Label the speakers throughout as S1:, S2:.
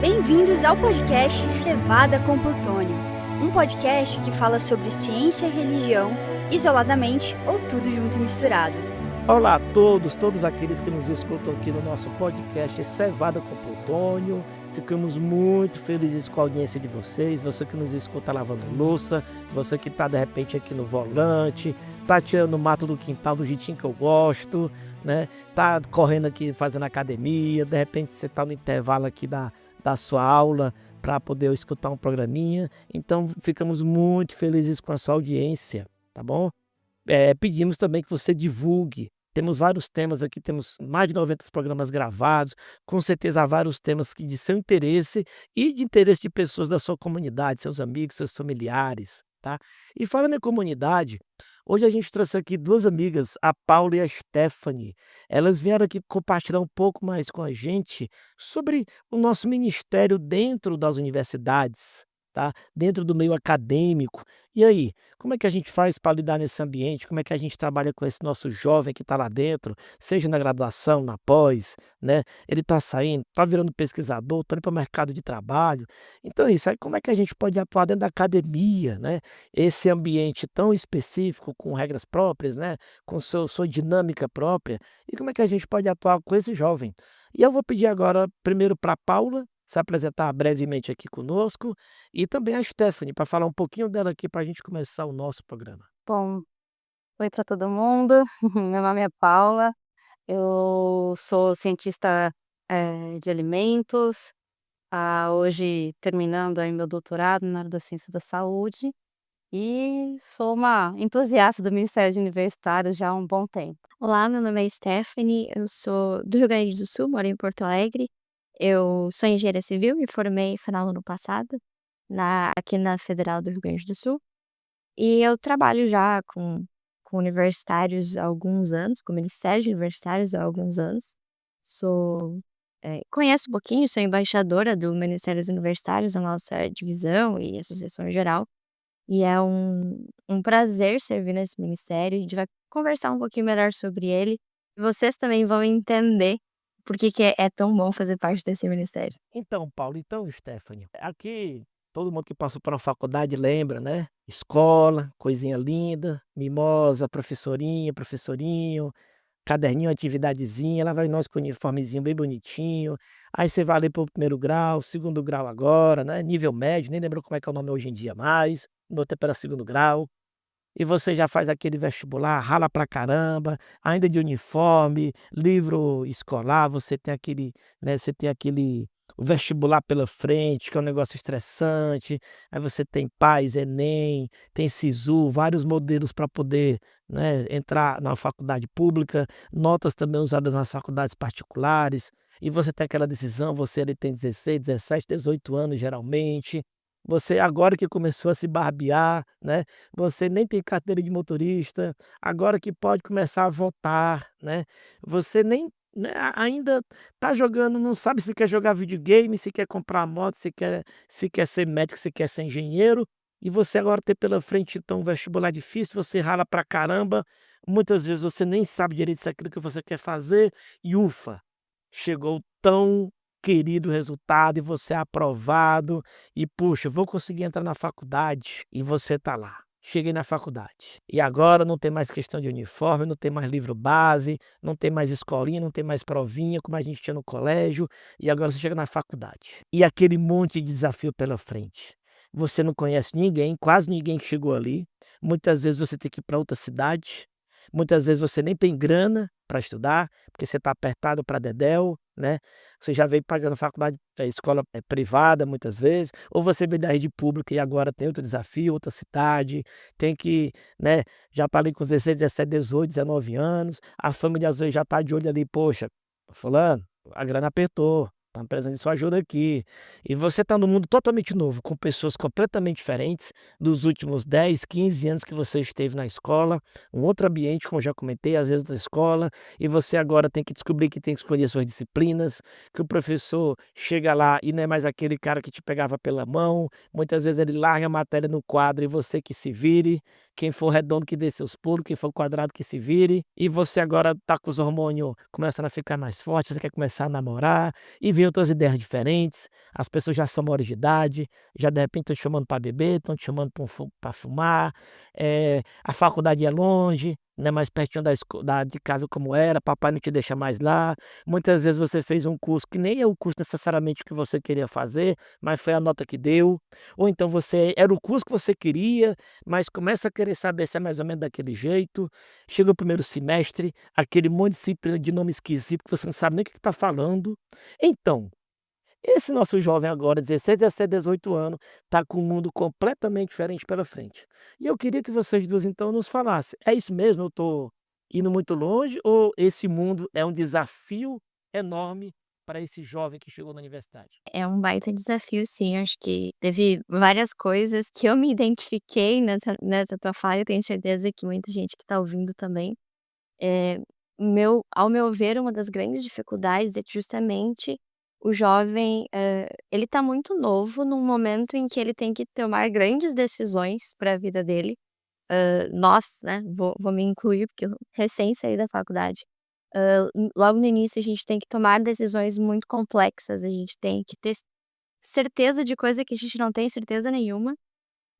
S1: Bem-vindos ao podcast Cevada com Plutônio, um podcast que fala sobre ciência e religião, isoladamente ou tudo junto e misturado.
S2: Olá a todos aqueles que nos escutam aqui no nosso podcast Cevada com Plutônio. Ficamos muito felizes com a audiência de vocês, você que nos escuta lavando louça, você que está de repente aqui no volante, está tirando o mato do quintal do jeitinho que eu gosto, né? Tá correndo aqui fazendo academia, de repente você está no intervalo aqui da sua aula para poder escutar um programinha. Então ficamos muito felizes com a sua audiência, tá bom? Pedimos também que você divulgue. Temos vários temas aqui, temos mais de 90 programas gravados, com certeza há vários temas que de seu interesse e de interesse de pessoas da sua comunidade, seus amigos, seus familiares, tá? E falando em comunidade, hoje a gente trouxe aqui duas amigas, a Paula e a Stephanie. Elas vieram aqui compartilhar um pouco mais com a gente sobre o nosso ministério dentro das universidades, tá? Dentro do meio acadêmico. E aí, como é que a gente faz para lidar nesse ambiente? Como é que a gente trabalha com esse nosso jovem que está lá dentro, seja na graduação, na pós, né? Ele está saindo, está virando pesquisador, está indo para o mercado de trabalho. Então é isso, aí como é que a gente pode atuar dentro da academia, né? Esse ambiente tão específico, com regras próprias, né? Com sua dinâmica própria. E como é que a gente pode atuar com esse jovem? E eu vou pedir agora primeiro para a Paula se apresentar brevemente aqui conosco e também a Stephanie, para falar um pouquinho dela aqui para a gente começar o nosso programa.
S3: Bom, oi para todo mundo. Meu nome é Paula, eu sou cientista, de alimentos, hoje terminando aí meu doutorado na área da ciência da saúde, e sou uma entusiasta do Ministério Universitário já há um bom tempo.
S4: Olá, meu nome é Stephanie, eu sou do Rio Grande do Sul, moro em Porto Alegre. Eu sou engenheira civil, me formei final do ano passado, aqui na Federal do Rio Grande do Sul. E eu trabalho já com universitários há alguns anos, com ministérios universitários há alguns anos. Conheço um pouquinho, sou embaixadora do Ministérios Universitários, a nossa divisão e associação em geral. E é um prazer servir nesse ministério. A gente vai conversar um pouquinho melhor sobre ele. E vocês também vão entender por que que é tão bom fazer parte desse ministério.
S2: Então, Paulo, então, Stephanie, aqui todo mundo que passou por uma faculdade lembra, né? Escola, coisinha linda, mimosa, professorinha, professorinho, caderninho, atividadezinha, lá vai nós com o uniformezinho bem bonitinho. Aí você vai ali para o primeiro grau, segundo grau agora, né? Nível médio, nem lembro como é que é o nome hoje em dia mais. No outro era segundo grau. E você já faz aquele vestibular, rala pra caramba, ainda de uniforme, livro escolar, você tem aquele, né, você tem aquele o vestibular pela frente, que é um negócio estressante, aí você tem PAS, Enem, tem Sisu, vários modelos para poder, né, entrar na faculdade pública, notas também usadas nas faculdades particulares, e você tem aquela decisão, você ali tem 16, 17, 18 anos geralmente, você agora que começou a se barbear, né, você nem tem carteira de motorista, agora que pode começar a votar, né, você nem, né, ainda tá jogando, não sabe se quer jogar videogame, se quer comprar moto, se quer ser médico, se quer ser engenheiro, e você agora tem pela frente então um vestibular difícil, você rala pra caramba, muitas vezes você nem sabe direito se é aquilo que você quer fazer, e ufa, chegou o tão querido resultado e você é aprovado e puxa, vou conseguir entrar na faculdade e você tá lá. Cheguei na faculdade. E agora não tem mais questão de uniforme, não tem mais livro base, não tem mais escolinha, não tem mais provinha como a gente tinha no colégio, e agora você chega na faculdade. E aquele monte de desafio pela frente. Você não conhece ninguém, quase ninguém que chegou ali. Muitas vezes você tem que ir para outra cidade. Muitas vezes você nem tem grana para estudar, porque você está apertado para dedéu, né? Você já veio pagando faculdade, escola privada muitas vezes, ou você veio da rede pública e agora tem outro desafio, outra cidade, tem que, né? Já está ali com 16, 17, 18, 19 anos, a família às vezes já está de olho ali, poxa, fulano, a grana apertou. Estamos precisando de sua ajuda aqui. E você está num mundo totalmente novo, com pessoas completamente diferentes dos últimos 10, 15 anos que você esteve na escola, um outro ambiente, como eu já comentei, às vezes da escola, e você agora tem que descobrir que tem que escolher suas disciplinas, que o professor chega lá e não é mais aquele cara que te pegava pela mão, muitas vezes ele larga a matéria no quadro e você que se vire, quem for redondo que dê seus pulos, quem for quadrado que se vire, e você agora tá com os hormônios começando a ficar mais fortes, você quer começar a namorar, e vem outras ideias diferentes, as pessoas já são maiores de idade, já de repente estão te chamando para beber, estão te chamando para fumar, a faculdade é longe, não é mais pertinho de casa como era, papai não te deixa mais lá, muitas vezes você fez um curso que nem é o curso necessariamente que você queria fazer, mas foi a nota que deu, ou então você era o curso que você queria, mas começa a querer saber se é mais ou menos daquele jeito, chega o primeiro semestre, aquele monte de disciplina de nome esquisito que você não sabe nem o que está falando. Então, esse nosso jovem agora, 16, 17, 18 anos, está com um mundo completamente diferente pela frente. E eu queria que vocês duas então nos falassem, é isso mesmo, eu estou indo muito longe ou esse mundo é um desafio enorme para esse jovem que chegou na universidade?
S4: É um baita desafio sim, acho que teve várias coisas que eu me identifiquei nessa tua fala, eu tenho certeza que muita gente que tá ouvindo também. Eh, ao meu ver, uma das grandes dificuldades é que justamente o jovem, ele tá muito novo num momento em que ele tem que tomar grandes decisões para a vida dele. Nós, né, vou me incluir, porque eu recém saí da faculdade. Logo no início a gente tem que tomar decisões muito complexas, a gente tem que ter certeza de coisa que a gente não tem certeza nenhuma,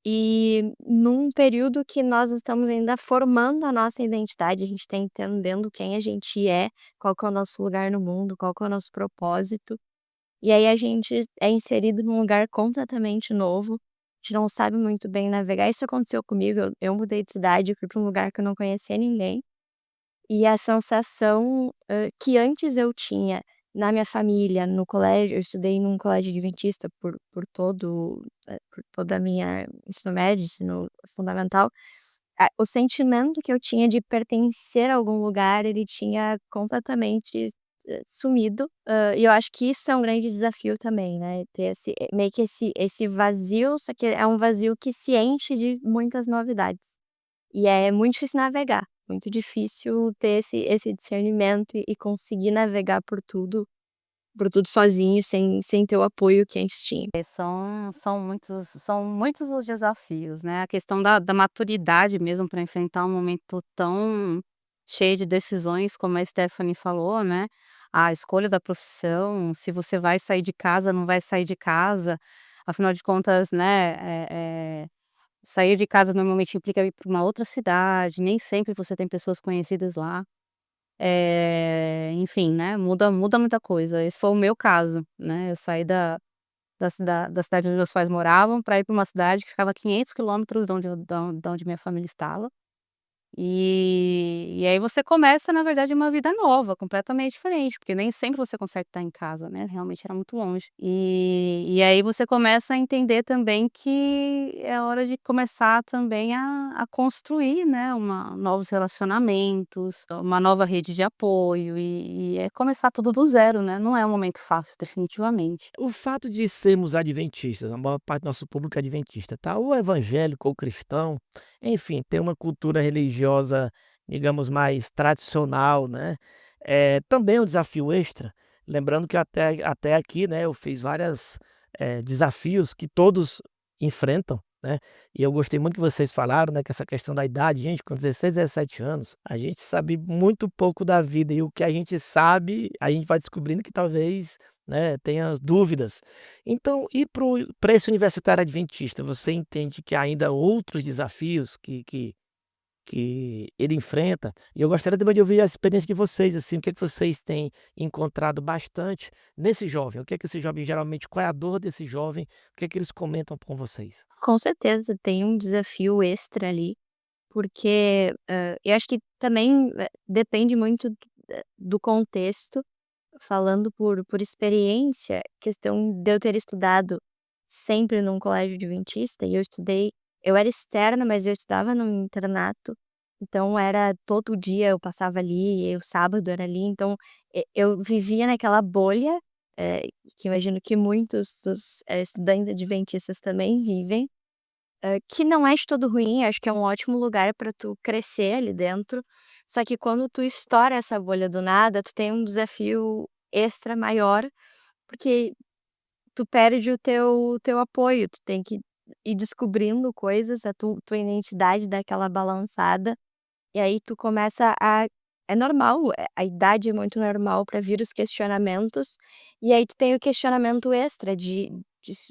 S4: e num período que nós estamos ainda formando a nossa identidade, a gente tá entendendo quem a gente é, qual que é o nosso lugar no mundo, qual que é o nosso propósito, e aí a gente é inserido num lugar completamente novo, a gente não sabe muito bem navegar. Isso aconteceu comigo, eu mudei de cidade, eu fui pra um lugar que eu não conhecia ninguém, e a sensação, que antes eu tinha na minha família, no colégio, eu estudei num colégio adventista por toda a minha ensino médio, ensino fundamental, o sentimento que eu tinha de pertencer a algum lugar, ele tinha completamente, sumido, e eu acho que isso é um grande desafio também, né, ter meio que esse vazio, só que é um vazio que se enche de muitas novidades. E é muito difícil navegar, muito difícil ter esse discernimento e conseguir navegar por tudo sozinho, sem ter o apoio que a gente tinha.
S3: São muitos os desafios, né, a questão da maturidade mesmo para enfrentar um momento tão cheio de decisões, como a Stephanie falou, né, a escolha da profissão, se você vai sair de casa, não vai sair de casa, afinal de contas, né, sair de casa normalmente implica ir para uma outra cidade, nem sempre você tem pessoas conhecidas lá. Enfim, né, muda muita coisa. Esse foi o meu caso, né, eu saí da cidade onde meus pais moravam para ir para uma cidade que ficava a 500 quilômetros de onde minha família estava. E aí você começa, na verdade, uma vida nova, completamente diferente, porque nem sempre você consegue estar em casa, né, realmente era muito longe. E aí você começa a entender também que é hora de começar também a construir, né, novos relacionamentos, uma nova rede de apoio e é começar tudo do zero, né, não é um momento fácil, definitivamente.
S2: O fato de sermos adventistas, a maior parte do nosso público é adventista, tá? Ou evangélico ou cristão, enfim, tem uma cultura religiosa, digamos, mais tradicional, né? Também é um desafio extra. Lembrando que até aqui, né, eu fiz vários desafios que todos enfrentam, né? E eu gostei muito que vocês falaram, né, que essa questão da idade, gente, com 16, 17 anos, a gente sabe muito pouco da vida e o que a gente sabe, a gente vai descobrindo que talvez, né, tenha as dúvidas. Então, e para esse universitário adventista, você entende que há ainda outros desafios que ele enfrenta? E eu gostaria também de ouvir a experiência de vocês, assim, o que é que vocês têm encontrado bastante nesse jovem? O que é que esse jovem geralmente, qual é a dor desse jovem? O que é que eles comentam com vocês?
S4: Com certeza tem um desafio extra ali, porque, eu acho que também, depende muito do contexto, falando por experiência, questão de eu ter estudado sempre num colégio adventista e eu era externa, mas eu estudava num internato, então era todo dia eu passava ali, e o sábado era ali, então eu vivia naquela bolha, que imagino que muitos dos, estudantes adventistas também vivem, que não é de todo ruim, acho que é um ótimo lugar para tu crescer ali dentro, só que quando tu estoura essa bolha do nada, tu tem um desafio extra maior, porque tu perde o teu apoio, tu tem que ir descobrindo coisas, a tua identidade dá aquela balançada, e aí tu começa a é normal, a idade é muito normal para vir os questionamentos, e aí tu tem o questionamento extra de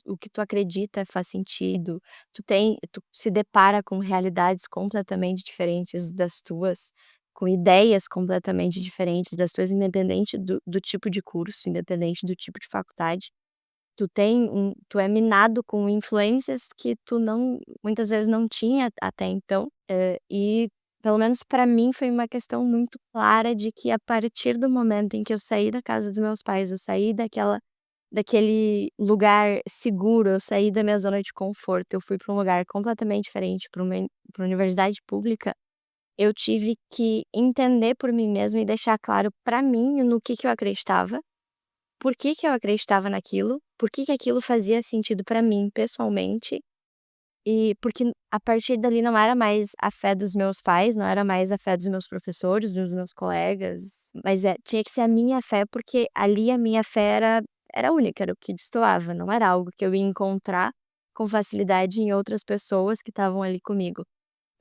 S4: o que tu acredita faz sentido, tu se depara com realidades completamente diferentes das tuas, com ideias completamente diferentes das tuas, independente do tipo de curso, independente do tipo de faculdade. Tu é minado com influências que tu não muitas vezes não tinha até então, e pelo menos para mim foi uma questão muito clara de que a partir do momento em que eu saí da casa dos meus pais, eu saí daquele lugar seguro, eu saí da minha zona de conforto, eu fui para um lugar completamente diferente, para uma universidade pública, eu tive que entender por mim mesma e deixar claro para mim no que eu acreditava, por que eu acreditava naquilo, por que aquilo fazia sentido pra mim pessoalmente, e porque a partir dali não era mais a fé dos meus pais, não era mais a fé dos meus professores, dos meus colegas, mas tinha que ser a minha fé, porque ali a minha fé era única, era o que destoava, não era algo que eu ia encontrar com facilidade em outras pessoas que estavam ali comigo.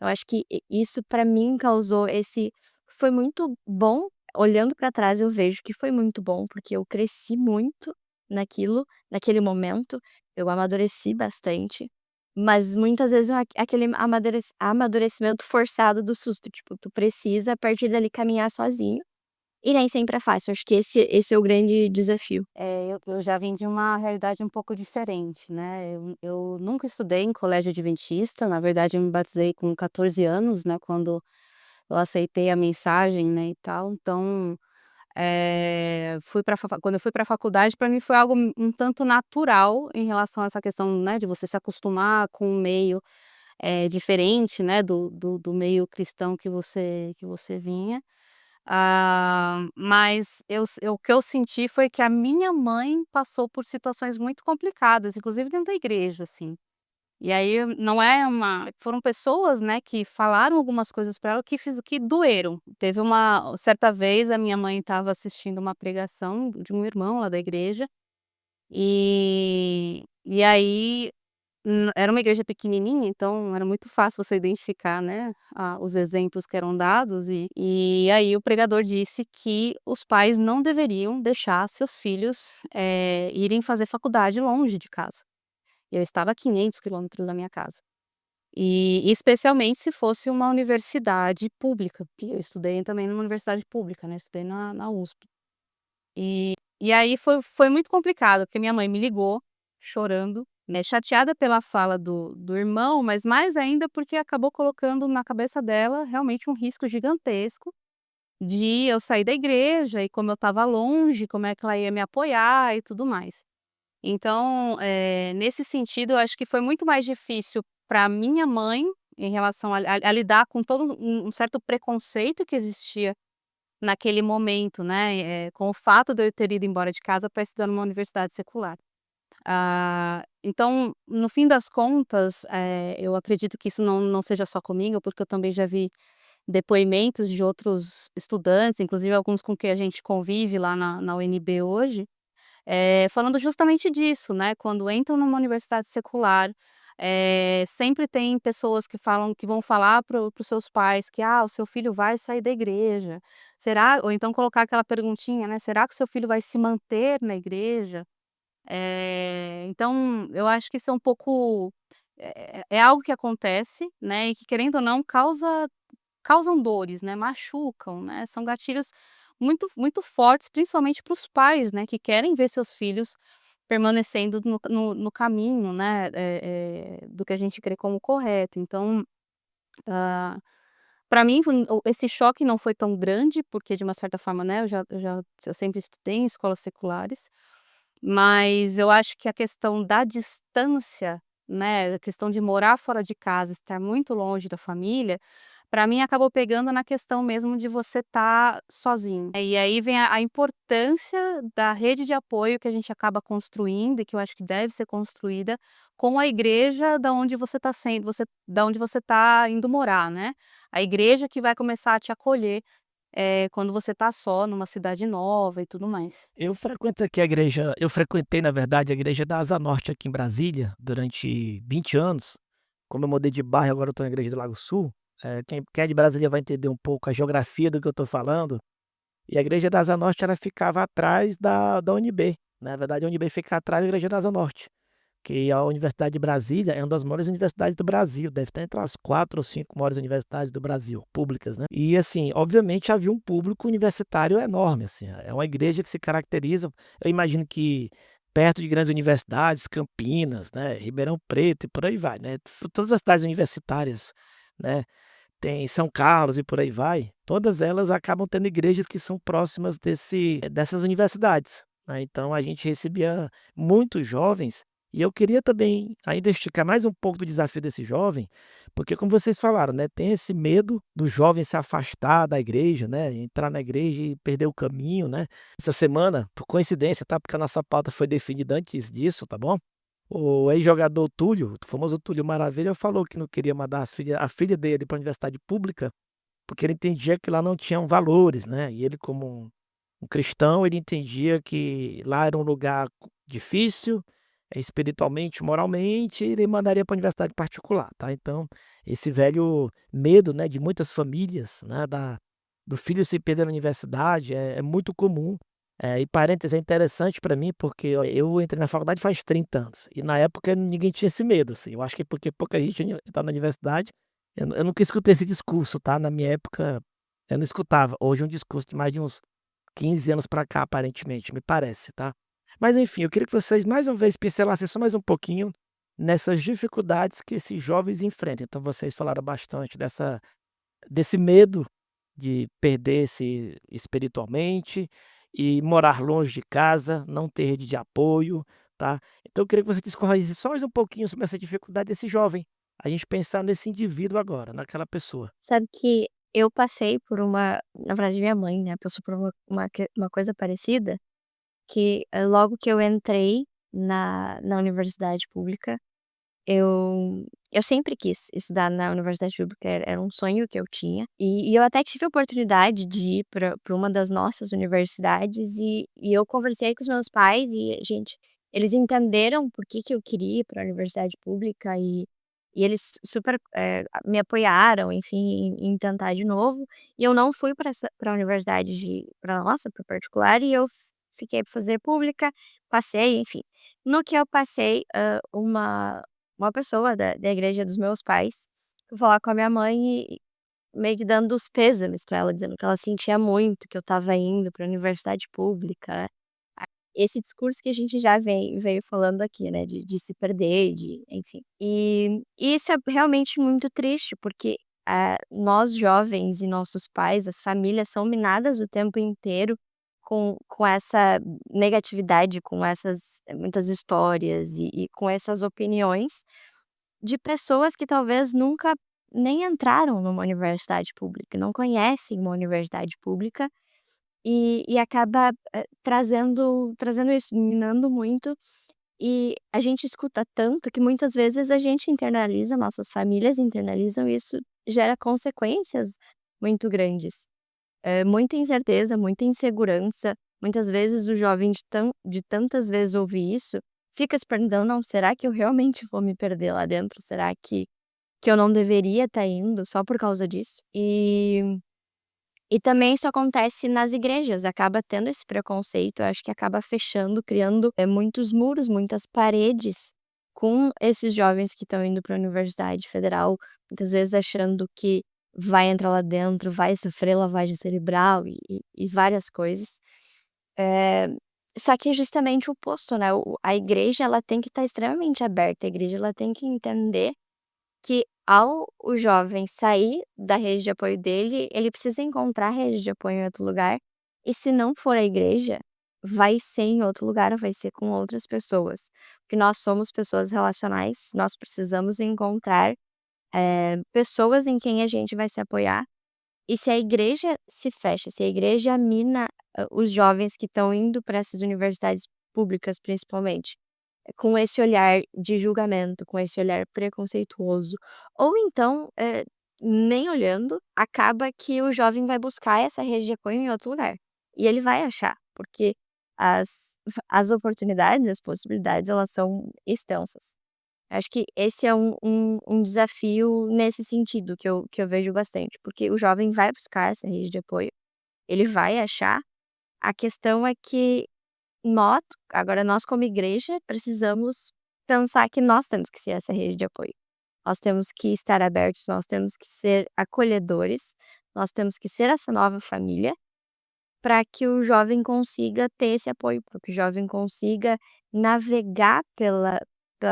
S4: Eu acho que isso pra mim causou esse foi muito bom, olhando pra trás eu vejo que foi muito bom, porque eu cresci muito naquele momento, eu amadureci bastante, mas muitas vezes aquele amadurecimento forçado do susto, tipo, tu precisa a partir dali caminhar sozinho, e nem sempre é fácil, acho que esse é o grande desafio.
S3: Eu já vim de uma realidade um pouco diferente, né, eu nunca estudei em colégio adventista, na verdade eu me batizei com 14 anos, né, quando eu aceitei a mensagem, né, e tal, então, fui para quando eu fui para a faculdade, para mim foi algo um tanto natural em relação a essa questão, né, de você se acostumar com um meio, diferente, né, do meio cristão que você vinha. Mas o que eu senti foi que a minha mãe passou por situações muito complicadas, inclusive dentro da igreja, assim. E aí não é uma foram pessoas, né, que falaram algumas coisas para ela que doeram. Teve uma certa vez a minha mãe estava assistindo uma pregação de um irmão lá da igreja, e aí era uma igreja pequenininha, então era muito fácil você identificar, né, os exemplos que eram dados e aí o pregador disse que os pais não deveriam deixar seus filhos, irem fazer faculdade longe de casa. Eu estava a 500 quilômetros da minha casa. E especialmente se fosse uma universidade pública, porque eu estudei também numa universidade pública, né, estudei na USP. E aí foi muito complicado, porque minha mãe me ligou chorando, né, chateada pela fala do irmão, mas mais ainda porque acabou colocando na cabeça dela realmente um risco gigantesco de eu sair da igreja e como eu estava longe, como é que ela ia me apoiar e tudo mais. Então, nesse sentido, eu acho que foi muito mais difícil para minha mãe, em relação a lidar com todo um certo preconceito que existia naquele momento, né, com o fato de eu ter ido embora de casa para estudar numa universidade secular. Então, no fim das contas, eu acredito que isso não seja só comigo, porque eu também já vi depoimentos de outros estudantes, inclusive alguns com quem a gente convive lá na UNB hoje, falando justamente disso, né, quando entram numa universidade secular, sempre tem pessoas que vão falar para os seus pais que: "Ah, o seu filho vai sair da igreja, será", ou então colocar aquela perguntinha, né: "Será que o seu filho vai se manter na igreja?". Então eu acho que isso é um pouco é algo que acontece, né, e que querendo ou não causam dores, né, machucam, né, são gatilhos muito muito fortes, principalmente para os pais, né, que querem ver seus filhos permanecendo no caminho, né, do que a gente crê como correto. Então, para mim esse choque não foi tão grande, porque de uma certa forma, né, eu sempre estudei em escolas seculares, mas eu acho que a questão da distância, né, a questão de morar fora de casa, estar muito longe da família, para mim acabou pegando na questão mesmo de você estar sozinho. E aí vem a importância da rede de apoio que a gente acaba construindo e que eu acho que deve ser construída com a igreja da onde você está da onde você está indo morar, né. A igreja que vai começar a te acolher quando você tá só numa cidade nova e tudo mais.
S2: Eu frequentei, na verdade, a igreja da Asa Norte aqui em Brasília durante 20 anos. Como eu mudei de bairro, agora eu estou na igreja do Lago Sul. Quem é de Brasília vai entender um pouco a geografia do que eu estou falando. E a igreja da Asa Norte, ela ficava atrás da UNB. Na verdade, a UNB fica atrás da igreja da Asa Norte, que a Universidade de Brasília é uma das maiores universidades do Brasil, deve estar entre as 4 ou 5 maiores universidades do Brasil, públicas, né. E assim, obviamente havia um público universitário enorme, assim, é uma igreja que se caracteriza, eu imagino que perto de grandes universidades, Campinas, né, Ribeirão Preto e por aí vai, né, todas as cidades universitárias, né, tem São Carlos e por aí vai, todas elas acabam tendo igrejas que são próximas dessas universidades, né. Então a gente recebia muitos jovens, e eu queria também ainda esticar mais um pouco do desafio desse jovem, porque como vocês falaram, né, tem esse medo do jovem se afastar da igreja, né, entrar na igreja e perder o caminho, né. Essa semana, por coincidência, tá, porque a nossa pauta foi definida antes disso, tá bom? O ex-jogador Túlio, o famoso Túlio Maravilha, falou que não queria mandar a filha dele para a universidade pública, porque ele entendia que lá não tinham valores, né, e ele como um cristão, ele entendia que lá era um lugar difícil, espiritualmente, moralmente, ele mandaria para a universidade particular, tá. Então, esse velho medo, né, de muitas famílias, né, do filho se perder na universidade é muito comum. E parêntese, é interessante para mim, porque ó, eu entrei na faculdade faz 30 anos, e na época ninguém tinha esse medo, assim, eu acho que é porque pouca gente tá na universidade, eu nunca escutei esse discurso, tá, na minha época eu não escutava, hoje é um discurso de mais de uns 15 anos pra cá, aparentemente, me parece, tá. Mas enfim, eu queria que vocês mais uma vez pincelassem só mais um pouquinho nessas dificuldades que esses jovens enfrentam. Então vocês falaram bastante desse medo de perder-se espiritualmente e morar longe de casa, não ter rede de apoio, tá. Então eu queria que você discorresse só mais um pouquinho sobre essa dificuldade desse jovem, a gente pensar nesse indivíduo agora, naquela pessoa.
S4: Sabe que eu passei por na verdade minha mãe, né, passou por uma coisa parecida, que, logo que eu entrei na universidade pública, eu sempre quis estudar na universidade pública, era um sonho que eu tinha, e eu até tive a oportunidade de ir pra uma das nossas universidades e eu conversei com os meus pais e eles entenderam por que que eu queria ir pra universidade pública e eles super, me apoiaram, enfim, em tentar de novo, e eu não fui pra universidade pra nossa, pra particular, e eu fiquei pra fazer pública, passei, enfim. No que eu passei, uma pessoa da igreja dos meus pais, foi falar com a minha mãe e meio que dando os pêsames pra ela, dizendo que ela sentia muito que eu estava indo pra universidade pública. Esse discurso que a gente já veio falando aqui, né, de se perder, de enfim. E isso é realmente muito triste, porque, nós jovens e nossos pais, as famílias são minadas o tempo inteiro com essa negatividade, com essas muitas histórias e com essas opiniões de pessoas que talvez nunca nem entraram numa universidade pública, não conhecem uma universidade pública e acaba, trazendo isso, minando muito, e a gente escuta tanto que muitas vezes a gente internaliza, nossas famílias internalizam e isso gera consequências muito grandes. Muita incerteza, muita insegurança, muitas vezes o jovem de tantas vezes ouvir isso, fica se perguntando: "Não, será que eu realmente vou me perder lá dentro? Será que eu não deveria estar indo só por causa disso?" E também isso acontece nas igrejas, acaba tendo esse preconceito, eu acho que acaba fechando, criando, muitos muros, muitas paredes com esses jovens que estão indo para a universidade federal, muitas vezes achando que vai entrar lá dentro, vai sofrer lavagem cerebral e várias coisas. Eh, Só que é justamente o oposto, né, a igreja ela tem que estar extremamente aberta, a igreja ela tem que entender que ao o jovem sair da rede de apoio dele, ele precisa encontrar rede de apoio em outro lugar, e se não for a igreja, vai ser em outro lugar, vai ser com outras pessoas. Porque nós somos pessoas relacionais, nós precisamos encontrar, pessoas em quem a gente vai se apoiar, e se a igreja se fecha, se a igreja mina, os jovens que estão indo para essas universidades públicas principalmente, com esse olhar de julgamento, com esse olhar preconceituoso, ou então, nem olhando, acaba que o jovem vai buscar essa rede de apoio em outro lugar. E ele vai achar, porque as oportunidades, as possibilidades, elas são extensas. Acho que esse é um desafio nesse sentido que eu vejo bastante, porque o jovem vai buscar essa rede de apoio, ele vai achar. A questão é que nós, agora nós como igreja, precisamos pensar que nós temos que ser essa rede de apoio. Nós temos que estar abertos, nós temos que ser acolhedores, nós temos que ser essa nova família para que o jovem consiga ter esse apoio, para que o jovem consiga navegar pela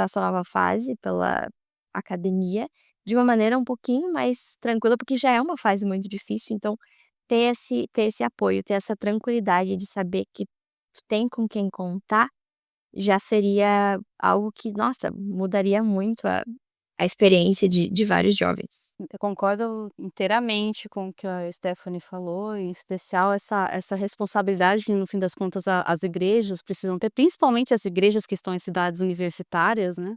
S4: sua nova fase, pela academia, de uma maneira um pouquinho mais tranquila, porque já é uma fase muito difícil, então ter esse apoio, ter essa tranquilidade de saber que tu tem com quem contar, já seria algo que, nossa, mudaria muito a experiência de vários jovens.
S3: Eu concordo inteiramente com o que a Stephanie falou, em especial essa responsabilidade que, no fim das contas, as igrejas precisam ter, principalmente as igrejas que estão em cidades universitárias, né?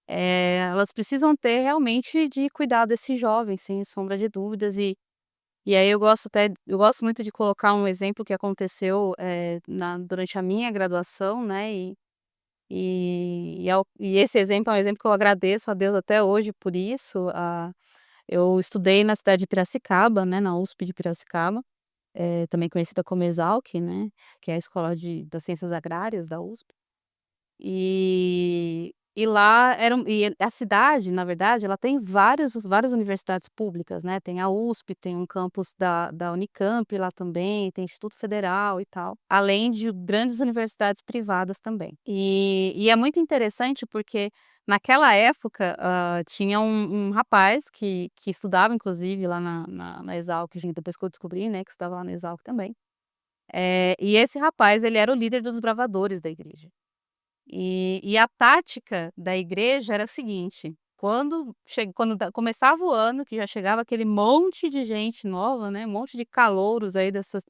S3: Elas precisam ter realmente de cuidar desses jovens, sem sombra de dúvidas. E aí eu gosto muito de colocar um exemplo que aconteceu durante a minha graduação, né? E esse exemplo é um exemplo que eu agradeço a Deus até hoje por isso. Eu estudei na cidade de Piracicaba, né, na USP de Piracicaba, também conhecida como Exalc, né, que é a Escola das Ciências Agrárias da USP. E lá a cidade, na verdade, ela tem várias universidades públicas, né, tem a USP, tem um campus da Unicamp lá também, tem Instituto Federal e tal, além de grandes universidades privadas também. E é muito interessante porque naquela época, tinha um rapaz que estudava inclusive lá na Exalc, depois que eu descobri, né, que estudava lá na Exalc também. E esse rapaz, ele era o líder dos bravadores da igreja. E a tática da igreja era a seguinte: quando começava o ano, que já chegava aquele monte de gente nova, né, um monte de calouros aí dessas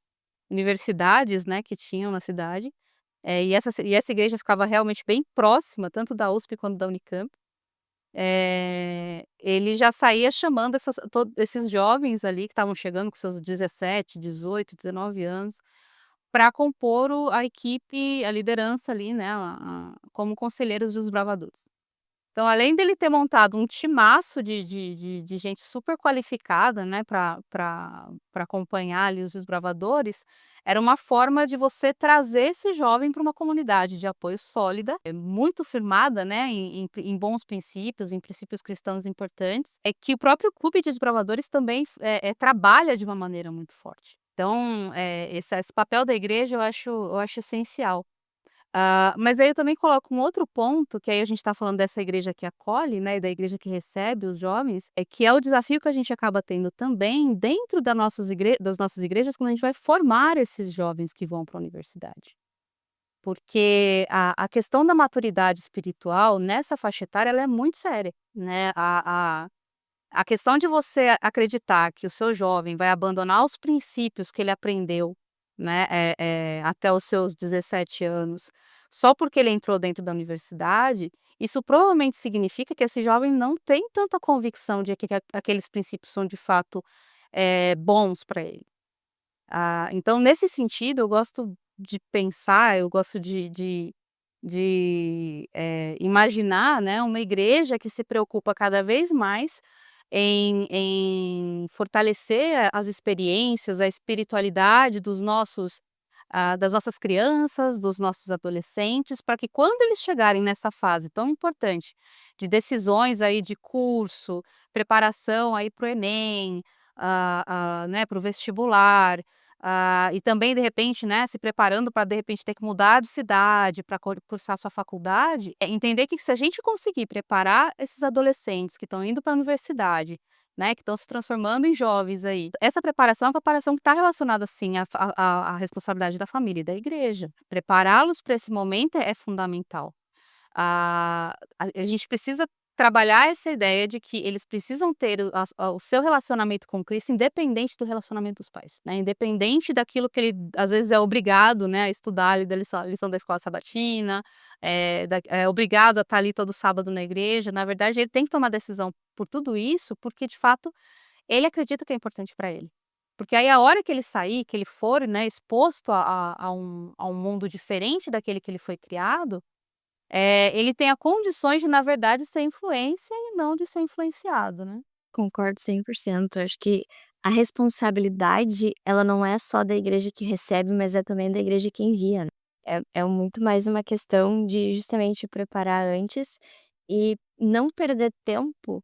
S3: universidades, né, que tinham na cidade, e essa igreja ficava realmente bem próxima, tanto da USP quanto da Unicamp, ele já saía chamando esses jovens ali que estavam chegando com seus 17, 18, 19 anos, para compor a equipe, a liderança ali, né, como conselheiros dos bravadores. Então, além dele ter montado um timaço de gente super qualificada, né, para acompanhar ali os desbravadores, era uma forma de você trazer esse jovem para uma comunidade de apoio sólida, muito firmada, né, em bons princípios, em princípios cristãos importantes, é que o próprio clube de desbravadores também trabalha de uma maneira muito forte. Então, esse papel da igreja eu acho essencial. Mas aí eu também coloco um outro ponto, que aí a gente está falando dessa igreja que acolhe, né, e da igreja que recebe os jovens, que é o desafio que a gente acaba tendo também dentro das nossas igrejas, quando a gente vai formar esses jovens que vão para a universidade. Porque a questão da maturidade espiritual nessa faixa etária, ela é muito séria, né? A questão de você acreditar que o seu jovem vai abandonar os princípios que ele aprendeu, né, até os seus 17 anos, só porque ele entrou dentro da universidade, isso provavelmente significa que esse jovem não tem tanta convicção de que aqueles princípios são de fato, bons para ele. Então, nesse sentido, eu gosto de pensar, eu gosto de imaginar, né, uma igreja que se preocupa cada vez mais em fortalecer as experiências, a espiritualidade das nossas crianças, dos nossos adolescentes, para que quando eles chegarem nessa fase tão importante de decisões aí de curso, preparação aí para o Enem, né, para o vestibular, e também de repente, né, se preparando para de repente ter que mudar de cidade para cursar sua faculdade, entender que se a gente conseguir preparar esses adolescentes que estão indo para a universidade, né, que estão se transformando em jovens aí, essa preparação é uma preparação que está relacionada sim à responsabilidade da família e da igreja. Prepará-los para esse momento é fundamental. A gente precisa trabalhar essa ideia de que eles precisam ter o seu relacionamento com Cristo independente do relacionamento dos pais, né, independente daquilo que ele às vezes é obrigado, né, a estudar ali da lição da escola sabatina, é obrigado a estar ali todo sábado na igreja. Na verdade, ele tem que tomar decisão por tudo isso, porque de fato ele acredita que é importante para ele. Porque aí a hora que ele sair, que ele for, né, exposto a um mundo diferente daquele que ele foi criado, ele tenha condições de, na verdade, ser influência e não de ser influenciado, né.
S4: Concordo 100%. Acho que a responsabilidade, ela não é só da igreja que recebe, mas é também da igreja que envia, né. É muito mais uma questão de justamente preparar antes e não perder tempo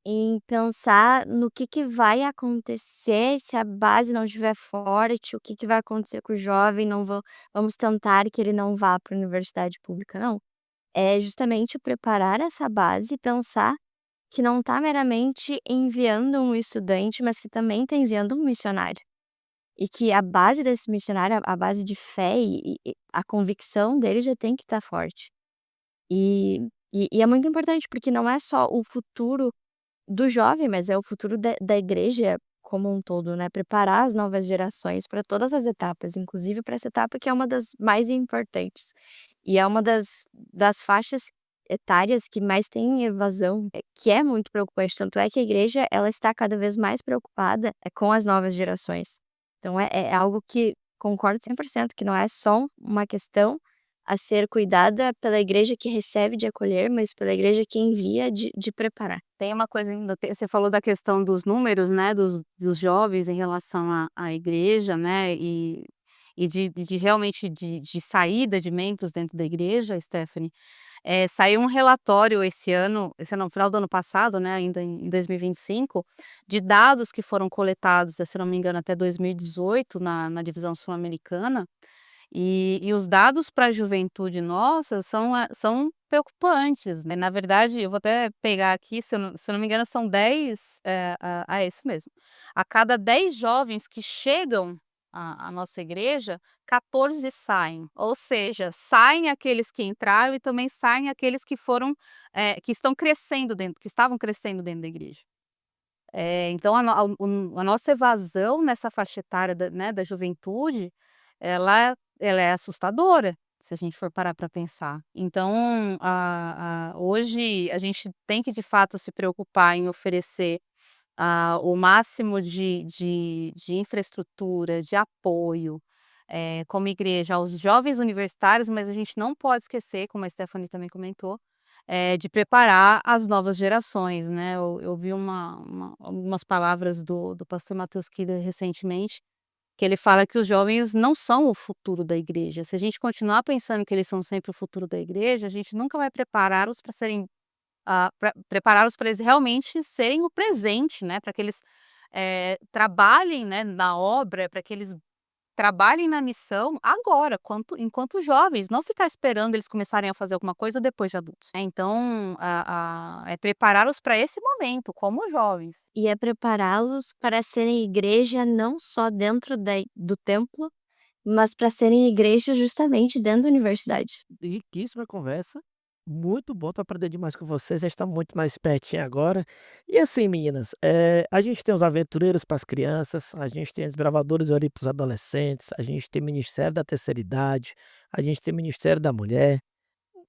S4: em pensar no que vai acontecer se a base não estiver forte, o que vai acontecer com o jovem, não vamos tentar que ele não vá para a universidade pública, não. É justamente preparar essa base e pensar que não está meramente enviando um estudante, mas que também está enviando um missionário. E que a base desse missionário, a base de fé e a convicção dele já tem que estar forte. E é muito importante, porque não é só o futuro do jovem, mas é o futuro da igreja como um todo, né, preparar as novas gerações para todas as etapas, inclusive para essa etapa que é uma das mais importantes. E é uma das faixas etárias que mais tem evasão, que é muito preocupante, tanto é que a igreja, ela está cada vez mais preocupada, com as novas gerações. Então é algo que concordo 100% que não é só uma questão a ser cuidada pela igreja que recebe de acolher, mas pela igreja que envia de preparar.
S3: Tem uma coisa ainda, você falou da questão dos números, né, dos jovens em relação à igreja, né, e de realmente de saída de membros dentro da igreja, Stephanie. Saiu um relatório esse ano, no final do ano passado, né, ainda em 2025, de dados que foram coletados, se não me engano, até 2018 na divisão sul-americana, e os dados para a juventude nossa são preocupantes, né. Na verdade, eu vou até pegar aqui, se eu não me engano, são 10, é isso mesmo. A cada 10 jovens que chegam à nossa igreja, 14 saem. Ou seja, saem aqueles que entraram e também saem aqueles que foram, que estão crescendo dentro, que estavam crescendo dentro da igreja. Então a nossa evasão nessa faixa etária da juventude, ela é assustadora, se a gente for parar para pensar. Então, hoje a gente tem que de fato se preocupar em oferecer, o máximo de infraestrutura, de apoio, como igreja aos jovens universitários, mas a gente não pode esquecer, como a Stephanie também comentou, de preparar as novas gerações, né. Eu vi algumas palavras do pastor Matheus Killer recentemente, que ele fala que os jovens não são o futuro da igreja. Se a gente continuar pensando que eles são sempre o futuro da igreja, a gente nunca vai prepará-los para serem, pra prepará-los para eles realmente serem o presente, né, para que eles, trabalhem, né, na obra, para que eles trabalhem na missão agora, enquanto jovens, não ficar esperando eles começarem a fazer alguma coisa depois de adultos. Então, é prepará-los para esse momento, como jovens.
S4: E é prepará-los para serem igreja não só dentro do templo, mas para serem igreja justamente dentro da universidade.
S2: Riquíssima conversa. Muito bom, tô aprendendo demais com vocês. Já está muito mais pertinho agora. E assim, meninas, a gente tem os aventureiros para as crianças, a gente tem os bravadores ali para os adolescentes, a gente tem Ministério da Terceira Idade, a gente tem Ministério da Mulher,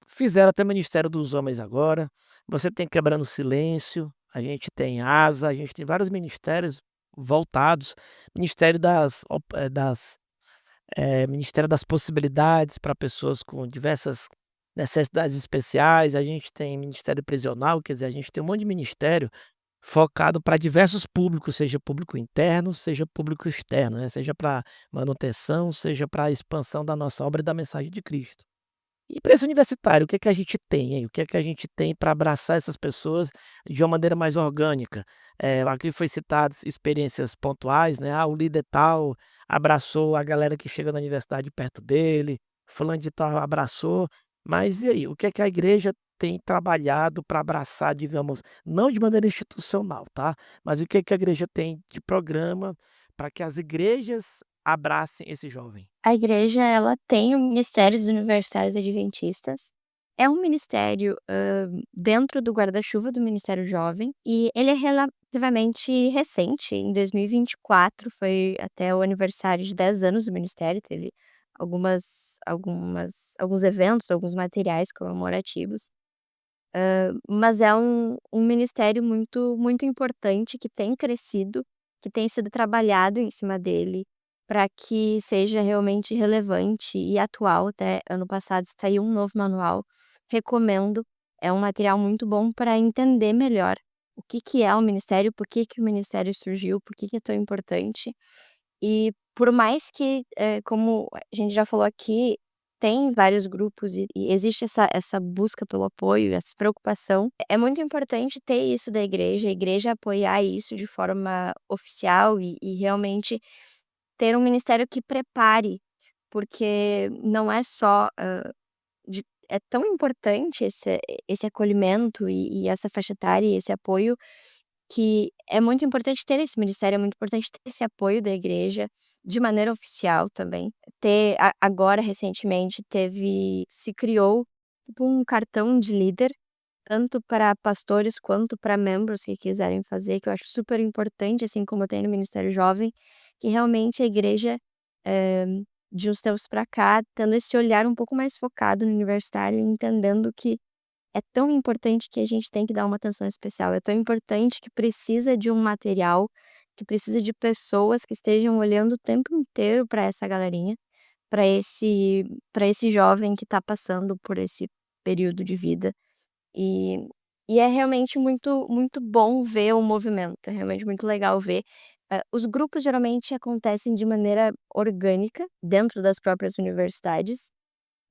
S2: fizeram até Ministério dos Homens agora. Você tem Quebrando o Silêncio, a gente tem ASA, a gente tem vários ministérios voltados. Ministério Ministério das Possibilidades para pessoas com diversas necessidades especiais, a gente tem Ministério Prisional, quer dizer, a gente tem um monte de ministério focado para diversos públicos, seja público interno, seja público externo, né, seja para manutenção, seja para expansão da nossa obra e da mensagem de Cristo. E para esse universitário, o que é que a gente tem aí? O que é que a gente tem para abraçar essas pessoas de uma maneira mais orgânica? Aqui foi citadas experiências pontuais, né? O líder tal abraçou a galera que chega na universidade perto dele, fulano de tal abraçou, mas e aí? O que é que a igreja tem trabalhado para abraçar, digamos, não de maneira institucional, tá? Mas o que é que a igreja tem de programa para que as igrejas abracem esse jovem?
S4: A igreja, ela tem o Ministério dos Universitários Adventistas. É um ministério, dentro do guarda-chuva do Ministério Jovem, e ele é relativamente recente. Em 2024 foi até o aniversário de 10 anos do ministério, teve alguns eventos, alguns materiais comemorativos. Mas é um ministério muito importante que tem crescido, que tem sido trabalhado em cima dele, para que seja realmente relevante e atual. Até ano passado saiu um novo manual, recomendo, é um material muito bom para entender melhor o que que é o ministério, por que que o ministério surgiu, por que que é tão importante. E por mais que, como a gente já falou aqui, tem vários grupos e existe essa busca pelo apoio, essa preocupação, é muito importante ter isso da igreja, a igreja apoiar isso de forma oficial e realmente ter um ministério que prepare, porque não é só, é tão importante esse acolhimento e essa faixa etária e esse apoio, que é muito importante ter esse ministério, é muito importante ter esse apoio da igreja, de maneira oficial também. Ter agora recentemente se criou, tipo, um cartão de líder, tanto para pastores quanto para membros que quiserem fazer, que eu acho super importante, assim como tem no Ministério Jovem, que realmente a igreja, eh, de uns tempos para cá, tendo esse olhar um pouco mais focado no universitário e entendendo que é tão importante que a gente tem que dar uma atenção especial, é tão importante que precisa de um material, que precisa de pessoas que estejam olhando o tempo inteiro para essa galerinha, para esse jovem que está passando por esse período de vida. E e é realmente muito bom ver o movimento, é realmente muito legal ver. Os grupos geralmente acontecem de maneira orgânica, dentro das próprias universidades,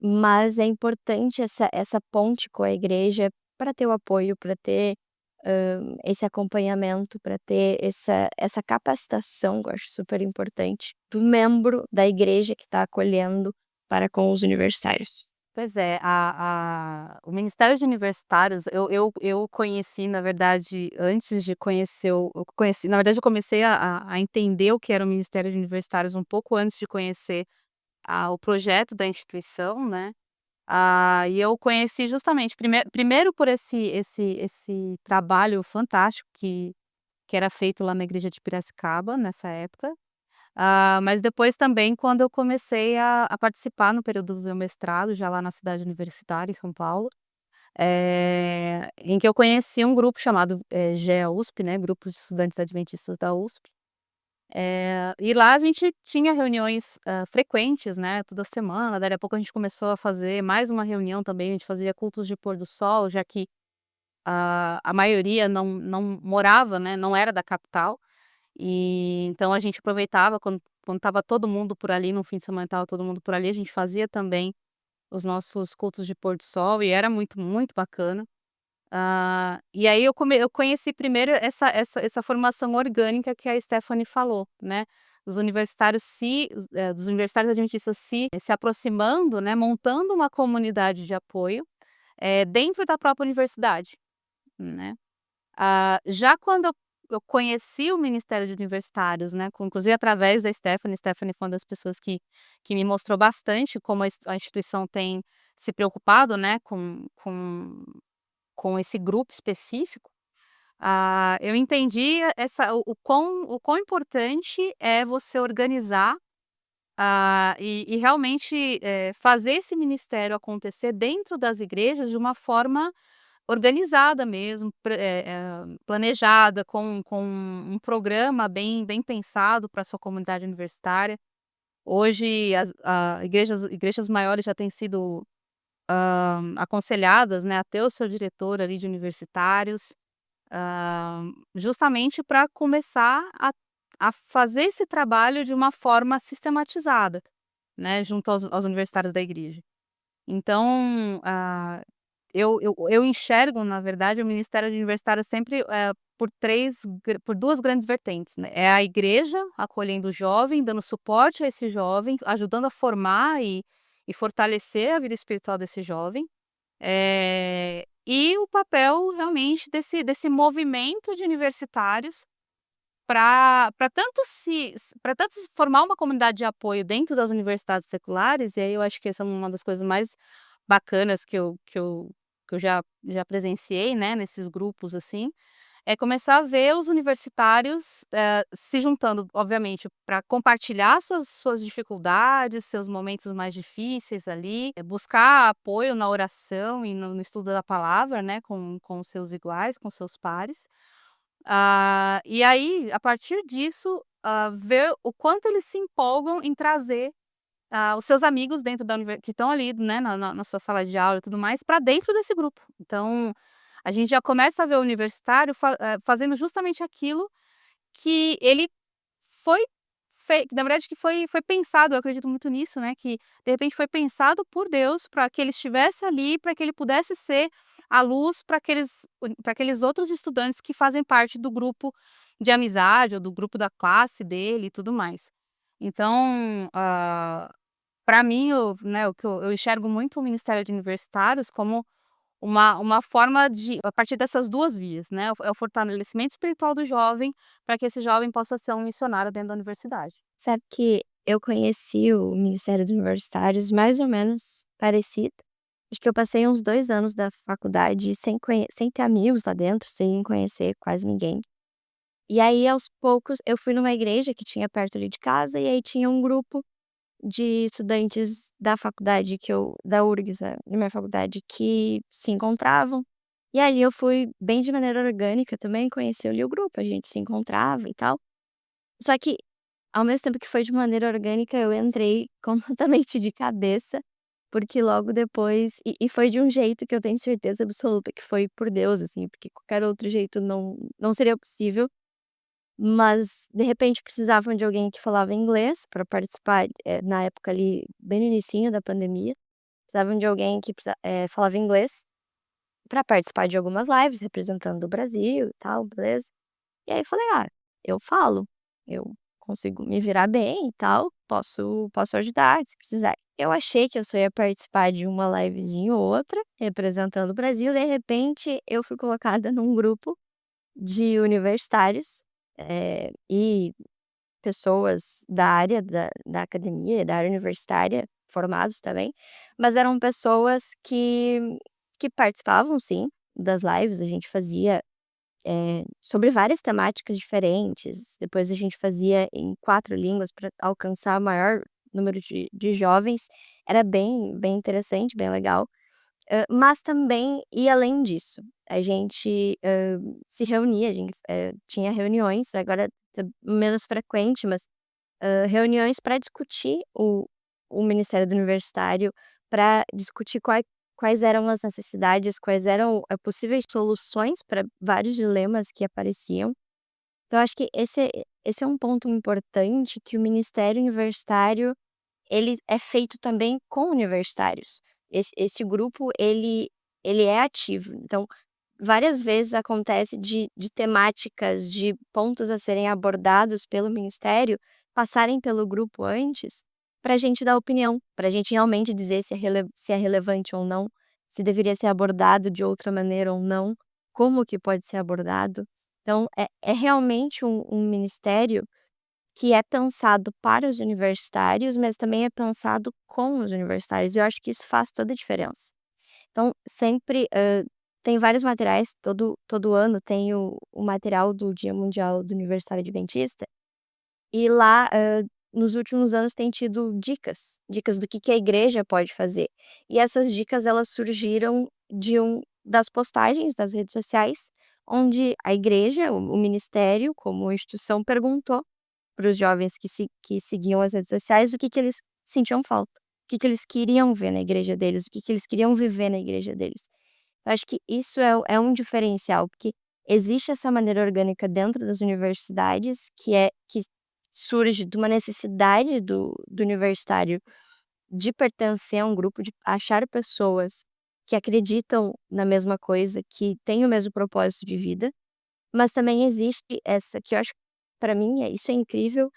S4: mas é importante essa ponte com a igreja para ter o apoio, para ter, esse acompanhamento, para ter essa capacitação, que eu acho super importante, do membro da igreja que está acolhendo para com os universitários.
S3: Pois é, o Ministério de Universitários, eu conheci, na verdade, antes de conhecer eu conheci na verdade, eu comecei a entender o que era o Ministério de Universitários um pouco antes de conhecer o projeto da instituição, né. E eu conheci justamente primeiro por esse trabalho fantástico que era feito lá na igreja de Piracicaba, nessa época. Mas depois também quando eu comecei a participar no período do meu mestrado, já lá na cidade universitária, em São Paulo, em que eu conheci um grupo chamado, GEA-USP, né, Grupo de Estudantes Adventistas da USP. E lá a gente tinha reuniões, frequentes, né, toda semana, daí a pouco a gente começou a fazer mais uma reunião também, a gente fazia cultos de pôr do sol, já que a maioria não morava, né, não era da capital, e então a gente aproveitava quando estava todo mundo por ali, no fim de semana estava todo mundo por ali, a gente fazia também os nossos cultos de pôr do sol e era muito bacana. E aí eu conheci primeiro essa formação orgânica que a Stephanie falou, né, dos universitários adventistas se aproximando, né, montando uma comunidade de apoio, dentro da própria universidade, né. Já quando eu conheci o Ministério de Universitários, né, inclusive através da Stephanie foi uma das pessoas que me mostrou bastante como a instituição tem se preocupado, né, com esse grupo específico, eu entendi o quão importante é você organizar, e realmente, fazer esse ministério acontecer dentro das igrejas de uma forma organizada mesmo, planejada, com um programa bem pensado para a sua comunidade universitária. Hoje igrejas maiores já têm sido aconselhadas, né, a ter o seu diretor ali de universitários, justamente para começar a fazer esse trabalho de uma forma sistematizada, né, junto aos universitários da igreja. Então, eu enxergo, na verdade, o Ministério de Universitários sempre, por 2 grandes vertentes, né, é a igreja acolhendo o jovem, dando suporte a esse jovem, ajudando a formar e fortalecer a vida espiritual desse jovem, e o papel realmente desse movimento de universitários para tanto formar uma comunidade de apoio dentro das universidades seculares, e aí eu acho que essa é uma das coisas mais bacanas que eu já presenciei, né, nesses grupos, assim, é começar a ver os universitários, se juntando, obviamente, para compartilhar suas dificuldades, seus momentos mais difíceis ali, buscar apoio na oração e no estudo da palavra, né, com os seus iguais, com seus pares. E aí, a partir disso, ver o quanto eles se empolgam em trazer, os seus amigos dentro da univer que estão ali, né, na sua sala de aula e tudo mais, para dentro desse grupo. Então, a gente já começa a ver o universitário fazendo justamente aquilo que ele foi que na verdade que foi pensado, eu acredito muito nisso, né, que de repente foi pensado por Deus para que ele estivesse ali, para que ele pudesse ser a luz para aqueles outros estudantes que fazem parte do grupo de amizade ou do grupo da classe dele e tudo mais. Então, para mim, o que eu enxergo muito o Ministério de Universitários como uma forma de a partir dessas 2 vias, né, é o fortalecimento espiritual do jovem, para que esse jovem possa ser um missionário dentro da universidade.
S4: Sabe que eu conheci o Ministério dos Universitários mais ou menos parecido. Acho que eu passei uns 2 anos da faculdade sem ter amigos lá dentro, sem conhecer quase ninguém. E aí, aos poucos, eu fui numa igreja que tinha perto ali de casa, e aí tinha um grupo de estudantes da faculdade da URGS, da minha faculdade, que se encontravam. E aí eu fui bem de maneira orgânica também, conheci ali o grupo, a gente se encontrava e tal. Só que, ao mesmo tempo que foi de maneira orgânica, eu entrei completamente de cabeça, porque logo depois foi de um jeito que eu tenho certeza absoluta que foi por Deus, assim, porque qualquer outro jeito não seria possível. Mas, de repente, precisavam de alguém que falava inglês para participar, na época ali, bem no inicinho da pandemia, precisavam de alguém que falava inglês para participar de algumas lives representando o Brasil e tal, beleza. E aí eu falei: "Ah, eu falo, eu consigo me virar bem e tal, posso ajudar se precisar". Eu achei que eu só ia participar de uma livezinha ou outra, representando o Brasil, de repente eu fui colocada num grupo de universitários, e pessoas da área da academia, da área universitária, formados também, mas eram pessoas que participavam sim, das lives, a gente fazia, sobre várias temáticas diferentes, depois a gente fazia em 4 línguas para alcançar o maior número de jovens, era bem interessante, bem legal. Mas também ia além disso, a gente, se reunia, a gente, tinha reuniões, agora tá menos frequente, mas, reuniões para discutir o Ministério do Universitário, para discutir quais eram as necessidades, quais eram, possíveis soluções para vários dilemas que apareciam. Então acho que esse é um ponto importante que o Ministério Universitário ele é feito também com universitários. Esse grupo, ele é ativo. Então, várias vezes acontece de temáticas, de pontos a serem abordados pelo ministério, passarem pelo grupo antes, para a gente dar opinião, para a gente realmente dizer se é relevante ou não, se deveria ser abordado de outra maneira ou não, como que pode ser abordado. Então é realmente um ministério que é pensado para os universitários, mas também é pensado com os universitários, e eu acho que isso faz toda a diferença. Então sempre, tem vários materiais, todo ano tem o material do Dia Mundial do Universitário Adventista, e lá, nos últimos anos tem tido dicas do que a igreja pode fazer. E essas dicas elas surgiram das postagens das redes sociais, onde a igreja, o ministério como instituição perguntou para os jovens que seguiam as redes sociais, o que eles sentiam falta, o que eles queriam ver na igreja deles, o que eles queriam viver na igreja deles. Eu acho que isso é um diferencial, porque existe essa maneira orgânica dentro das universidades que surge de uma necessidade do universitário de pertencer a um grupo, de achar pessoas que acreditam na mesma coisa, que têm o mesmo propósito de vida, mas também existe essa que eu acho, para mim, isso é incrível,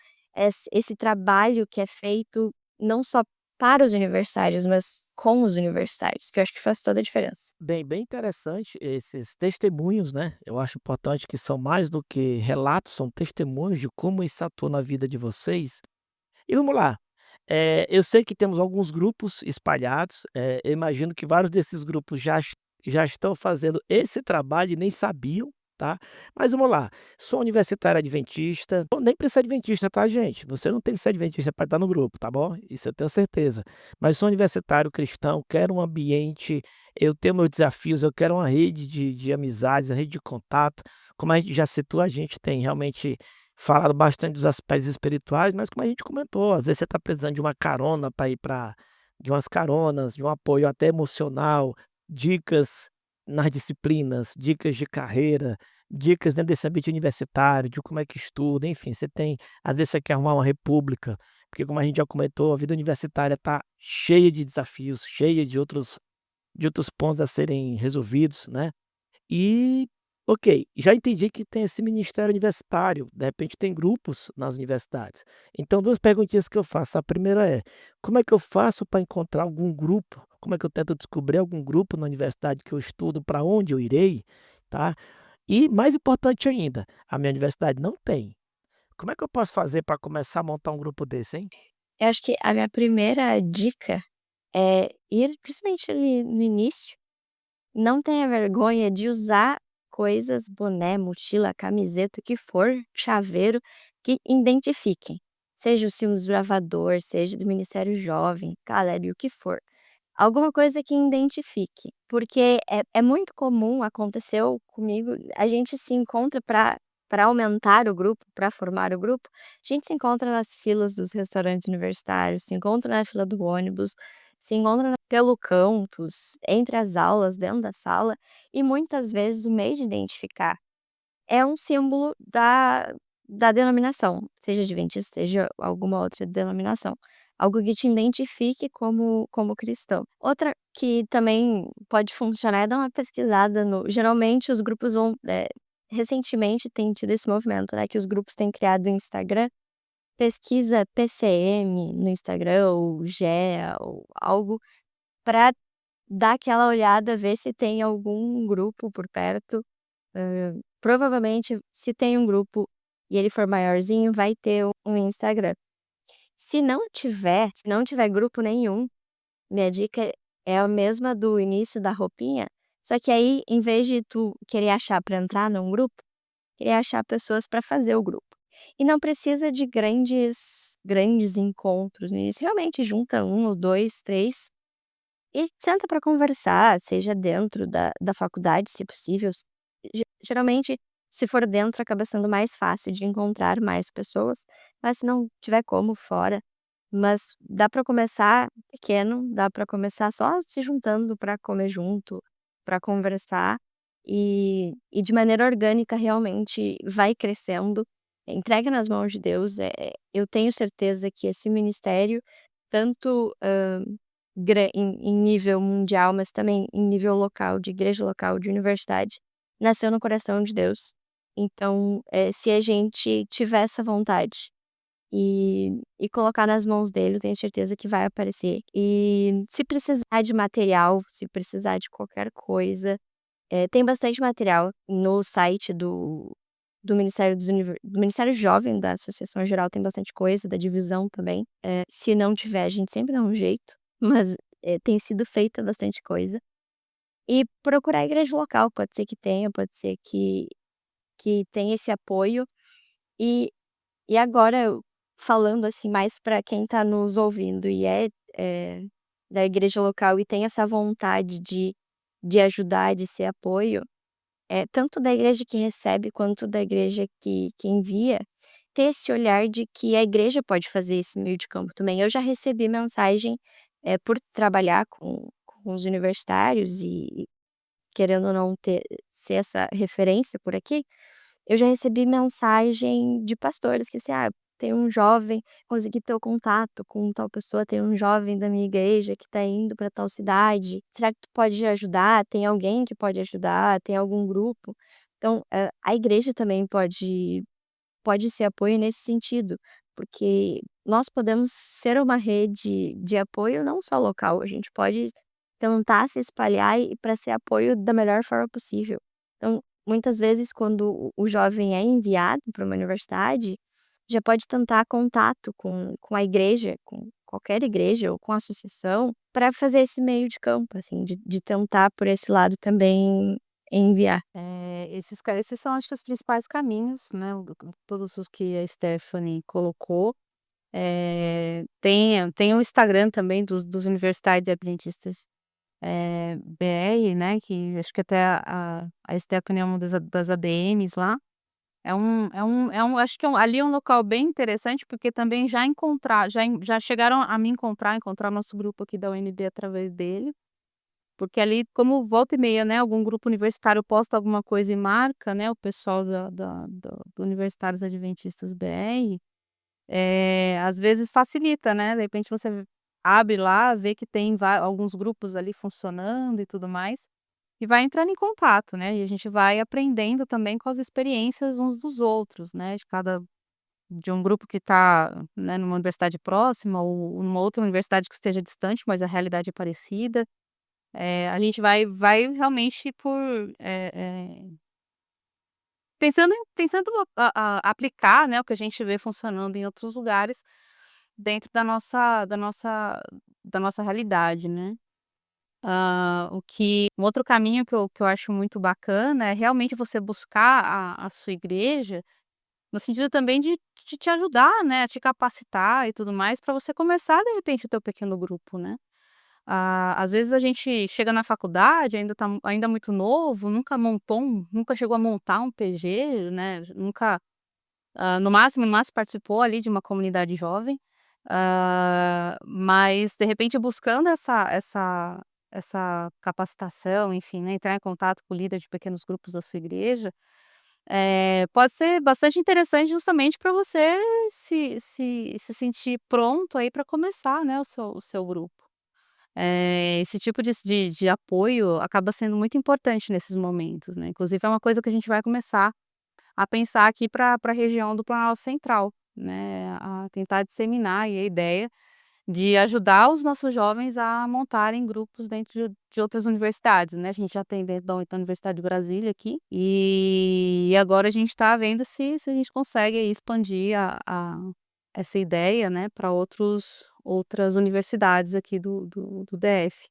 S4: esse trabalho que é feito não só para os universitários, mas com os universitários, que eu acho que faz toda a diferença.
S2: Bem interessante esses testemunhos, né, eu acho importante que são mais do que relatos, são testemunhos de como isso atua na vida de vocês. E vamos lá, eu sei que temos alguns grupos espalhados, eu imagino que vários desses grupos já estão fazendo esse trabalho e nem sabiam, tá? Mas vamos lá, sou universitário adventista, nem precisa ser adventista, tá, gente? Você não tem que ser adventista para estar no grupo, tá bom? Isso eu tenho certeza. Mas sou universitário cristão, quero um ambiente, eu tenho meus desafios, eu quero uma rede de amizades, uma rede de contato. Como a gente já citou, a gente tem realmente falado bastante dos aspectos espirituais, mas como a gente comentou, às vezes você está precisando de uma carona para ir para de umas caronas, de um apoio até emocional, dicas nas disciplinas, dicas de carreira, dicas dentro desse ambiente universitário, de como é que estuda, enfim, você tem às vezes você quer arrumar uma república, porque como a gente já comentou, a vida universitária está cheia de desafios, cheia de outros pontos a serem resolvidos, né. E, ok, já entendi que tem esse ministério universitário, de repente tem grupos nas universidades. Então 2 perguntinhas que eu faço, a primeira é: como é que eu faço para encontrar algum grupo? Como é que eu tento descobrir algum grupo na universidade que eu estudo, para onde eu irei, tá? E mais importante ainda, a minha universidade não tem. Como é que eu posso fazer para começar a montar um grupo desse, hein?
S4: Eu acho que a minha primeira dica é ir, principalmente ali no início, não tenha vergonha de usar coisas, boné, mochila, camiseta, o que for, chaveiro, que identifiquem. Seja o símbolo do lavador, seja do Ministério Jovem, galera, e o que for. Alguma coisa que identifique, porque é muito comum, aconteceu comigo, a gente se encontra para aumentar o grupo, para formar o grupo, a gente se encontra nas filas dos restaurantes universitários, se encontra na fila do ônibus, se encontra pelo campus, entre as aulas, dentro da sala, e muitas vezes o meio de identificar é um símbolo da denominação, seja adventista, seja alguma outra denominação. Algo que te identifique como cristão. Outra que também pode funcionar é dar uma pesquisada no geralmente os grupos vão, recentemente tem tido esse movimento, né, que os grupos têm criado o Instagram, pesquisa PCM no Instagram ou GEA ou algo para dar aquela olhada, ver se tem algum grupo por perto. Provavelmente, se tem um grupo e ele for maiorzinho, vai ter um Instagram. Se não tiver grupo nenhum, minha dica é a mesma do início da roupinha, só que aí, em vez de tu querer achar para entrar num grupo, querer achar pessoas para fazer o grupo. E não precisa de grandes encontros no início, realmente junta um ou 2, 3 e senta para conversar, seja dentro da faculdade, se possível. Geralmente, se for dentro, acaba sendo mais fácil de encontrar mais pessoas, mas se não tiver como, fora. Mas dá para começar pequeno, dá para começar só se juntando para comer junto, para conversar, e de maneira orgânica realmente vai crescendo. Entrega nas mãos de Deus, eu tenho certeza que esse ministério, tanto em nível mundial, mas também em nível local, de igreja local, de universidade, nasceu no coração de Deus. Então, se a gente tiver essa vontade e colocar nas mãos dele, eu tenho certeza que vai aparecer. E se precisar de material, se precisar de qualquer coisa, tem bastante material no site do Ministério Jovem da Associação Geral, tem bastante coisa, da divisão também. Se não tiver, a gente sempre dá um jeito, mas, tem sido feita bastante coisa. E procurar a igreja local, pode ser que tenha, pode ser que tenha esse apoio. E e agora falando, assim, mais para quem está nos ouvindo e eh, da igreja local e tem essa vontade de ajudar, de ser apoio, tanto da igreja que recebe quanto da igreja que envia, ter esse olhar de que a igreja pode fazer esse meio de campo também. Eu já recebi mensagem, por trabalhar com os universitários e querendo ou não ser essa referência por aqui, eu já recebi mensagem de pastores que assim: "Ah, tem um jovem, consegui teu contato com tal pessoa, tem um jovem da minha igreja que está indo para tal cidade, será que tu pode ajudar? Tem alguém que pode ajudar? Tem algum grupo?". Então, a igreja também pode ser apoio nesse sentido, porque nós podemos ser uma rede de apoio não só local, a gente pode tentar se espalhar e para ser apoio da melhor forma possível. Então, muitas vezes quando o jovem é enviado para uma universidade, já pode tentar contato com a igreja, com qualquer igreja ou com a associação, para fazer esse meio de campo, assim, de tentar por esse lado também, enviar.
S3: Esses são acho que os principais caminhos, né, todos os que a Stephanie colocou. Tem o Instagram também dos universitários adventistas, BR, né, que acho que até a Stephanie é uma das ADMs lá. Acho que ali é um local bem interessante, porque também já chegaram a me encontrar nosso grupo aqui da UNB através dele, porque ali, como volta e meia, né, algum grupo universitário posta alguma coisa e marca, né, o pessoal do Universitários Adventistas BR, às vezes facilita, né, de repente você abre lá, vê que tem alguns grupos ali funcionando e tudo mais, e vai entrando em contato, né, e a gente vai aprendendo também com as experiências uns dos outros, né, de um grupo que está, né, numa universidade próxima ou numa outra universidade que esteja distante, mas a realidade é parecida. A gente vai realmente tentando aplicar, né, o que a gente vê funcionando em outros lugares dentro da nossa realidade, né. Um outro caminho que eu acho muito bacana é realmente você buscar a sua igreja, no sentido também de te ajudar, né, a te capacitar e tudo mais, para você começar, de repente, o teu pequeno grupo, né. Às vezes a gente chega na faculdade, ainda muito novo, nunca chegou a montar um PG, né, nunca, no máximo participou ali de uma comunidade jovem, mas de repente buscando essa capacitação, enfim, né, entrar em contato com o líder de pequenos grupos da sua igreja, pode ser bastante interessante justamente para você se sentir pronto aí para começar, né, o seu grupo. Esse tipo de apoio acaba sendo muito importante nesses momentos, né, inclusive é uma coisa que a gente vai começar a pensar aqui para a região do Planalto Central, né, a tentar disseminar aí a ideia de ajudar os nossos jovens a montarem grupos dentro de outras universidades, né, a gente já tem dentro da Universidade de Brasília aqui, e agora a gente está vendo se a gente consegue aí expandir essa ideia, né, para outras universidades aqui do DF.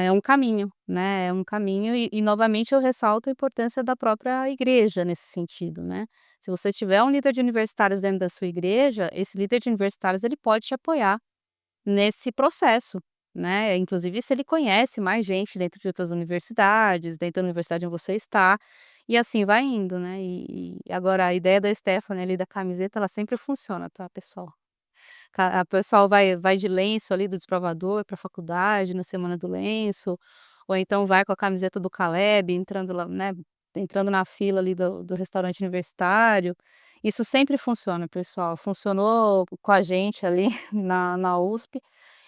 S3: É um caminho, né, é um caminho e novamente eu ressalto a importância da própria igreja nesse sentido, né. Se você tiver um líder de universitários dentro da sua igreja, esse líder de universitários ele pode te apoiar nesse processo, né, inclusive se ele conhece mais gente dentro de outras universidades, dentro da universidade onde você está, e assim vai indo, né. E agora a ideia da Stephanie ali da camiseta ela sempre funciona, tá, pessoal. A pessoal vai de lenço ali do desbravador para a faculdade na semana do lenço, ou então vai com a camiseta do Caleb entrando lá, né, entrando na fila ali do restaurante universitário. Isso sempre funciona, pessoal. Funcionou com a gente ali na USP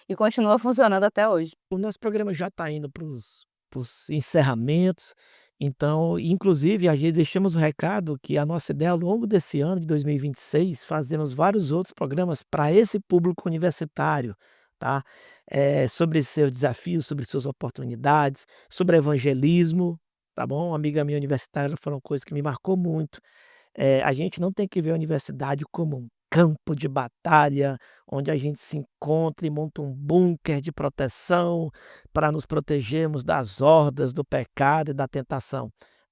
S3: e continua funcionando até hoje.
S2: O nosso programa já está indo para os encerramentos, então, inclusive, a gente deixamos o recado que a nossa ideia ao longo desse ano de 2026, fazermos vários outros programas para esse público universitário, tá? Sobre seus desafios, sobre suas oportunidades, sobre evangelismo, tá bom? Uma amiga minha universitária falou uma coisa que me marcou muito. A gente não tem que ver a universidade como um campo de batalha, onde a gente se encontra e monta um bunker de proteção para nos protegermos das hordas do pecado e da tentação.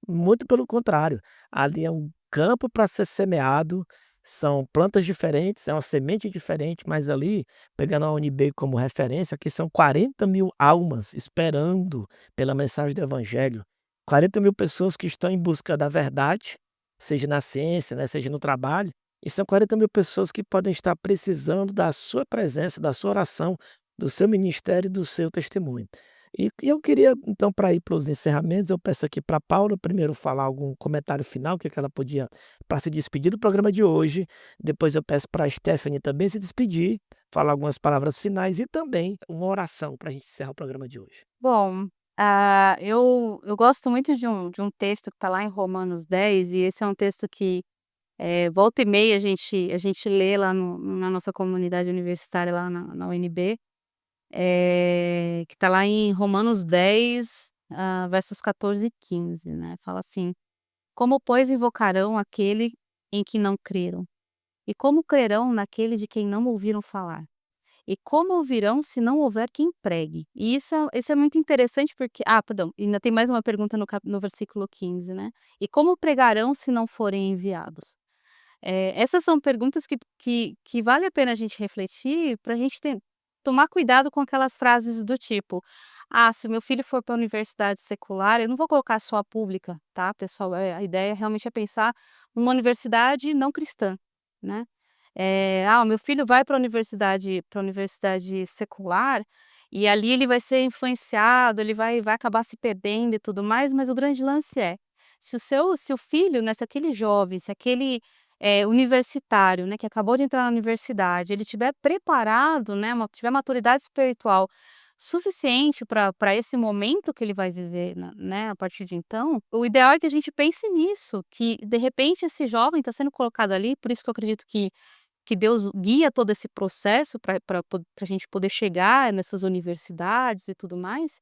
S2: Muito pelo contrário, ali é um campo para ser semeado, são plantas diferentes, é uma semente diferente, mas ali, pegando a UNB como referência, aqui são 40.000 almas esperando pela mensagem do evangelho, 40.000 pessoas que estão em busca da verdade, seja na ciência, né, seja no trabalho, e são 40.000 pessoas que podem estar precisando da sua presença, da sua oração, do seu ministério e do seu testemunho. E eu queria, então, para ir para os encerramentos, eu peço aqui para a Paula primeiro falar algum comentário final, que ela podia, para se despedir do programa de hoje. Depois eu peço para a Stephanie também se despedir, falar algumas palavras finais e também uma oração para a gente encerrar o programa de hoje.
S3: Bom, eu gosto muito de um texto que está lá em Romanos 10 e esse é um texto que, volta e meia a gente lê lá na nossa comunidade universitária lá na UNB, que está lá em Romanos 10, versos 14 e 15, né, fala assim: "Como, pois, invocarão aquele em que não creram? E como crerão naquele de quem não ouviram falar? E como ouvirão se não houver quem pregue? E isso é muito interessante porque perdão, ainda tem mais uma pergunta no versículo 15, né. E como pregarão se não forem enviados? Essas são perguntas que vale a pena a gente refletir para a gente tomar cuidado com aquelas frases do tipo: "Ah, se o meu filho for para a universidade secular", eu não vou colocar só a pública, tá, pessoal, a ideia realmente é pensar numa universidade não cristã, né. O meu filho vai para a universidade secular, e ali ele vai ser influenciado, ele vai acabar se perdendo e tudo mais, mas o grande lance é, se o filho, né, se aquele jovem, se aquele, universitário, né, que acabou de entrar na universidade, ele tiver preparado, né, tiver maturidade espiritual suficiente para esse momento que ele vai viver né, a partir de então, o ideal é que a gente pense nisso, que de repente esse jovem está sendo colocado ali, por isso que eu acredito que Deus guia todo esse processo para a gente poder chegar nessas universidades e tudo mais,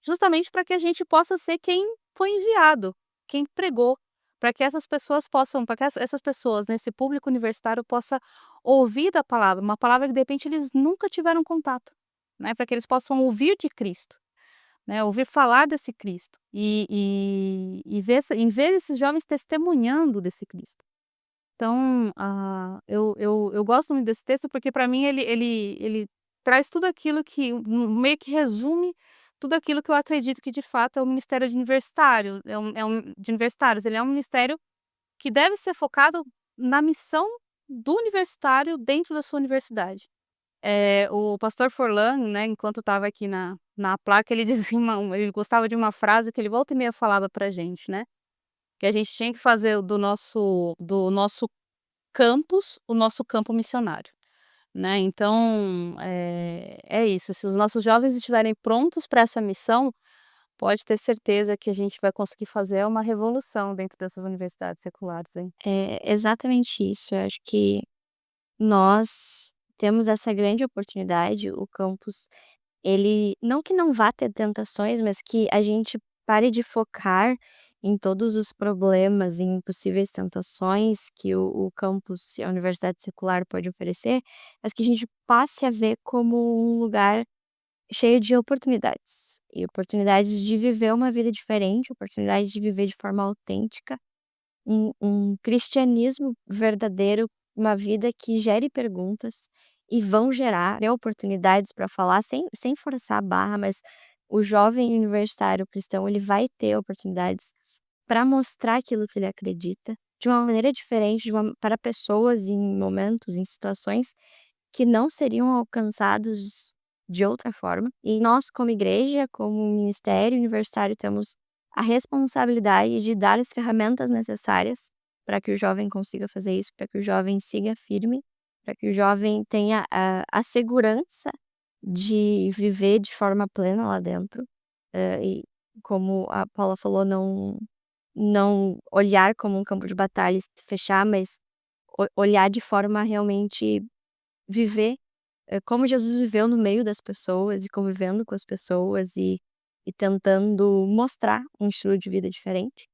S3: justamente para que a gente possa ser quem foi enviado, quem pregou, para que essas pessoas, né, esse público universitário possa ouvir da palavra, uma palavra que de repente eles nunca tiveram contato, né, para que eles possam ouvir de Cristo, né, ouvir falar desse Cristo e ver esses jovens testemunhando desse Cristo. Então, eu gosto muito desse texto, porque para mim ele traz tudo aquilo que meio que resume tudo aquilo que eu acredito que de fato é o ministério de universitário, de universitários, ele é um ministério que deve ser focado na missão do universitário dentro da sua universidade. O pastor Forlan, né, enquanto estava aqui na placa, ele dizia ele gostava de uma frase que ele volta e meia falava pra gente, né, que a gente tinha que fazer do nosso campus, o nosso campo missionário, né, então, é isso, se os nossos jovens estiverem prontos para essa missão, pode ter certeza que a gente vai conseguir fazer uma revolução dentro dessas universidades seculares, hein.
S4: É exatamente isso, eu acho que nós temos essa grande oportunidade, o campus, ele não que não vá ter tentações, mas que a gente pare de focar em todos os problemas, em possíveis tentações que o campus e a universidade secular pode oferecer, mas que a gente passe a ver como um lugar cheio de oportunidades, e oportunidades de viver uma vida diferente, oportunidade de viver de forma autêntica, um cristianismo verdadeiro, uma vida que gere perguntas e vão gerar, né, oportunidades para falar sem forçar a barra, mas o jovem universitário cristão, ele vai ter oportunidades para mostrar aquilo que ele acredita, de uma maneira diferente, para pessoas em momentos, em situações que não seriam alcançados de outra forma. E nós, como igreja, como ministério universitário, temos a responsabilidade de dar as ferramentas necessárias para que o jovem consiga fazer isso, para que o jovem siga firme, para que o jovem tenha a segurança de viver de forma plena lá dentro. E como a Paula falou, não olhar como um campo de batalha e se fechar, mas olhar de forma a realmente viver, como Jesus viveu no meio das pessoas e convivendo com as pessoas e tentando mostrar um estilo de vida diferente.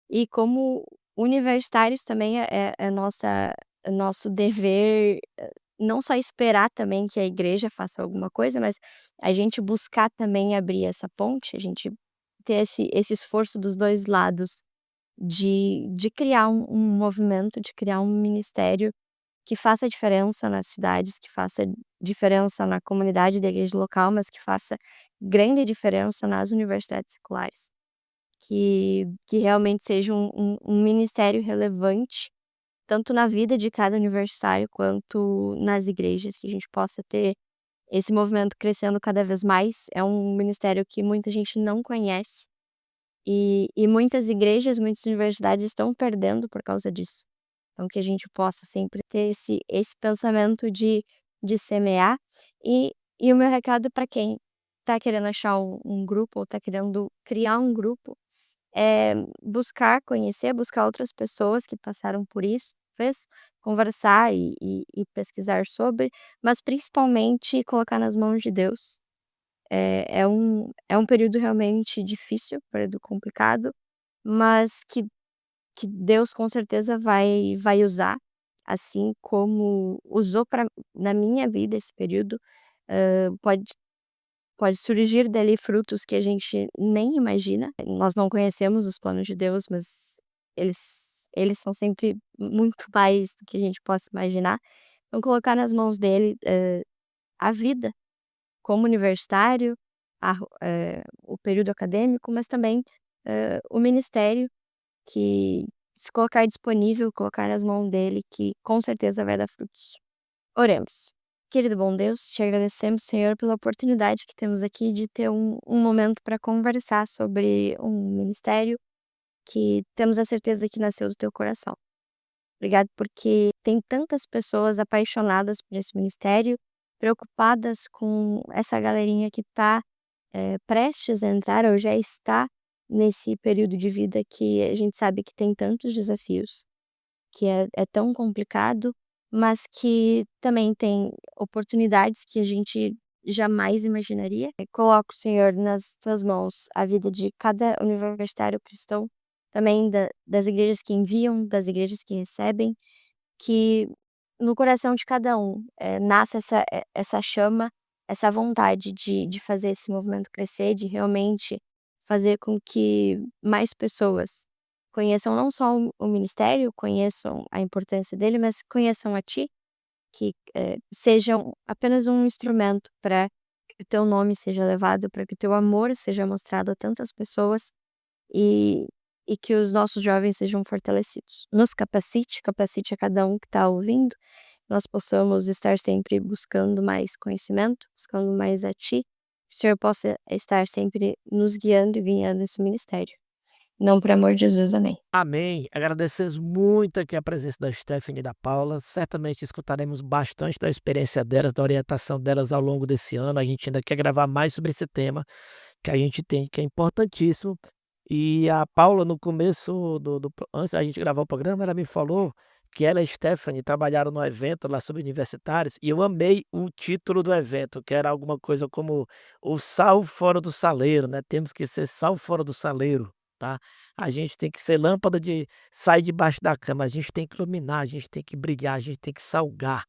S4: E como universitários também é nosso dever, não só esperar também que a igreja faça alguma coisa, mas a gente buscar também abrir essa ponte, a gente ter esse esforço dos 2 lados de criar um movimento, de criar um ministério que faça diferença nas cidades, que faça diferença na comunidade da igreja local, mas que faça grande diferença nas universidades seculares. Que realmente seja um ministério relevante, tanto na vida de cada universitário, quanto nas igrejas, que a gente possa ter esse movimento crescendo cada vez mais. É um ministério que muita gente não conhece, e muitas igrejas, muitas universidades estão perdendo por causa disso. Então que a gente possa sempre ter esse pensamento de semear. E o meu recado para quem está querendo achar um grupo ou está querendo criar um grupo, é buscar conhecer, buscar outras pessoas que passaram por isso, talvez conversar e pesquisar sobre, mas principalmente colocar nas mãos de Deus. É um período realmente difícil, período complicado, mas que Deus com certeza vai usar, assim como usou na minha vida esse período, pode surgir dali frutos que a gente nem imagina. Nós não conhecemos os planos de Deus, mas eles são sempre muito mais do que a gente possa imaginar. Então colocar nas mãos dele, a vida como universitário, o período acadêmico, mas também, o ministério, que se colocar disponível, colocar nas mãos dele, que com certeza vai dar frutos. Oremos. Querido bom Deus, te agradecemos, Senhor, pela oportunidade que temos aqui de ter um momento para conversar sobre um ministério que temos a certeza que nasceu do teu coração. Obrigado porque tem tantas pessoas apaixonadas por esse ministério, preocupadas com essa galerinha que está prestes a entrar ou já está nesse período de vida que a gente sabe que tem tantos desafios, que é tão complicado, mas que também tem oportunidades que a gente jamais imaginaria. Coloco, Senhor, nas tuas mãos a vida de cada universitário cristão, também das igrejas que enviam, das igrejas que recebem, que no coração de cada um nasce essa chama, essa vontade de fazer esse movimento crescer, de realmente fazer com que mais pessoas conheçam não só o ministério, conheçam a importância dele, mas conheçam a ti, que sejam apenas um instrumento para que o teu nome seja levado, para que o teu amor seja mostrado a tantas pessoas e que os nossos jovens sejam fortalecidos. Nos capacite a cada um que está ouvindo, nós possamos estar sempre buscando mais conhecimento, buscando mais a ti, que o Senhor possa estar sempre nos guiando e guiando esse ministério. Não, por amor de Jesus, amém.
S2: Amém. Agradecemos muito aqui a presença da Stephanie e da Paula. Certamente escutaremos bastante da experiência delas, da orientação delas ao longo desse ano. A gente ainda quer gravar mais sobre esse tema que a gente tem, que é importantíssimo. E a Paula, no começo, antes da gente gravar o programa, ela me falou que ela e a Stephanie trabalharam no evento lá sobre universitários, e eu amei o título do evento, que era alguma coisa como o sal fora do saleiro, né? Temos que ser sal fora do saleiro, tá? A gente tem que ser lâmpada de sair debaixo da cama, a gente tem que iluminar, a gente tem que brilhar, a gente tem que salgar.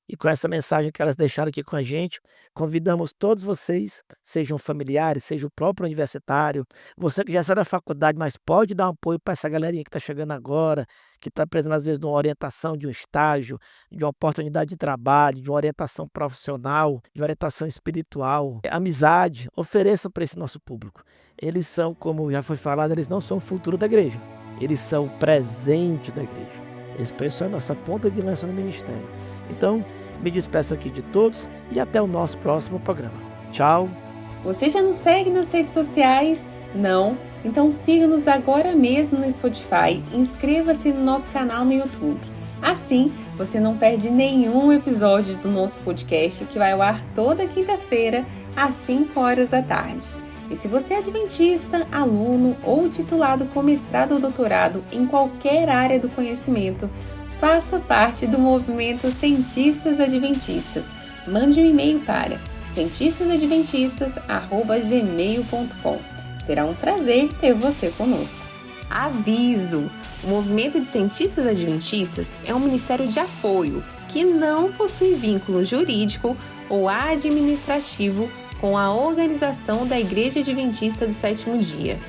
S2: E com essa mensagem que elas deixaram aqui com a gente, convidamos todos vocês, sejam familiares, seja o próprio universitário, você que já saiu da faculdade, mas pode dar um apoio para essa galerinha que está chegando agora, que está precisando às vezes de uma orientação, de um estágio, de uma oportunidade de trabalho, de uma orientação profissional, de uma orientação espiritual, amizade, ofereçam para esse nosso público. Eles são, como já foi falado, eles não são o futuro da igreja, eles são o presente da igreja. Eles são a nossa ponta de lança no ministério. Então, me despeço aqui de todos e até o nosso próximo programa. Tchau!
S5: Você já nos segue nas redes sociais? Não? Então siga-nos agora mesmo no Spotify e inscreva-se no nosso canal no YouTube. Assim, você não perde nenhum episódio do nosso podcast que vai ao ar toda quinta-feira às 5 horas da tarde. E se você é adventista, aluno ou titulado com mestrado ou doutorado em qualquer área do conhecimento, faça parte do movimento Cientistas Adventistas. Mande um e-mail para cientistasadventistas@gmail.com. Será um prazer ter você conosco. Aviso! O Movimento de Cientistas Adventistas é um ministério de apoio que não possui vínculo jurídico ou administrativo com a organização da Igreja Adventista do Sétimo Dia.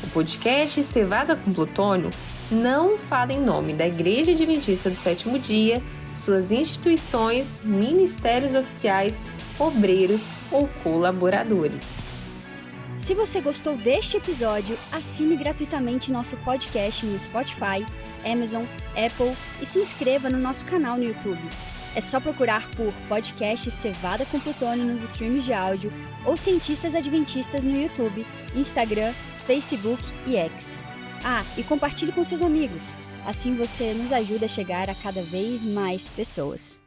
S5: O podcast Cevada com Plutônio não fala em nome da Igreja Adventista do Sétimo Dia, suas instituições, ministérios oficiais, obreiros ou colaboradores.
S1: Se você gostou deste episódio, assine gratuitamente nosso podcast no Spotify, Amazon, Apple e se inscreva no nosso canal no YouTube. É só procurar por podcast Cevada com Plutônio nos streams de áudio ou Cientistas Adventistas no YouTube, Instagram, Facebook e X. E compartilhe com seus amigos. Assim você nos ajuda a chegar a cada vez mais pessoas.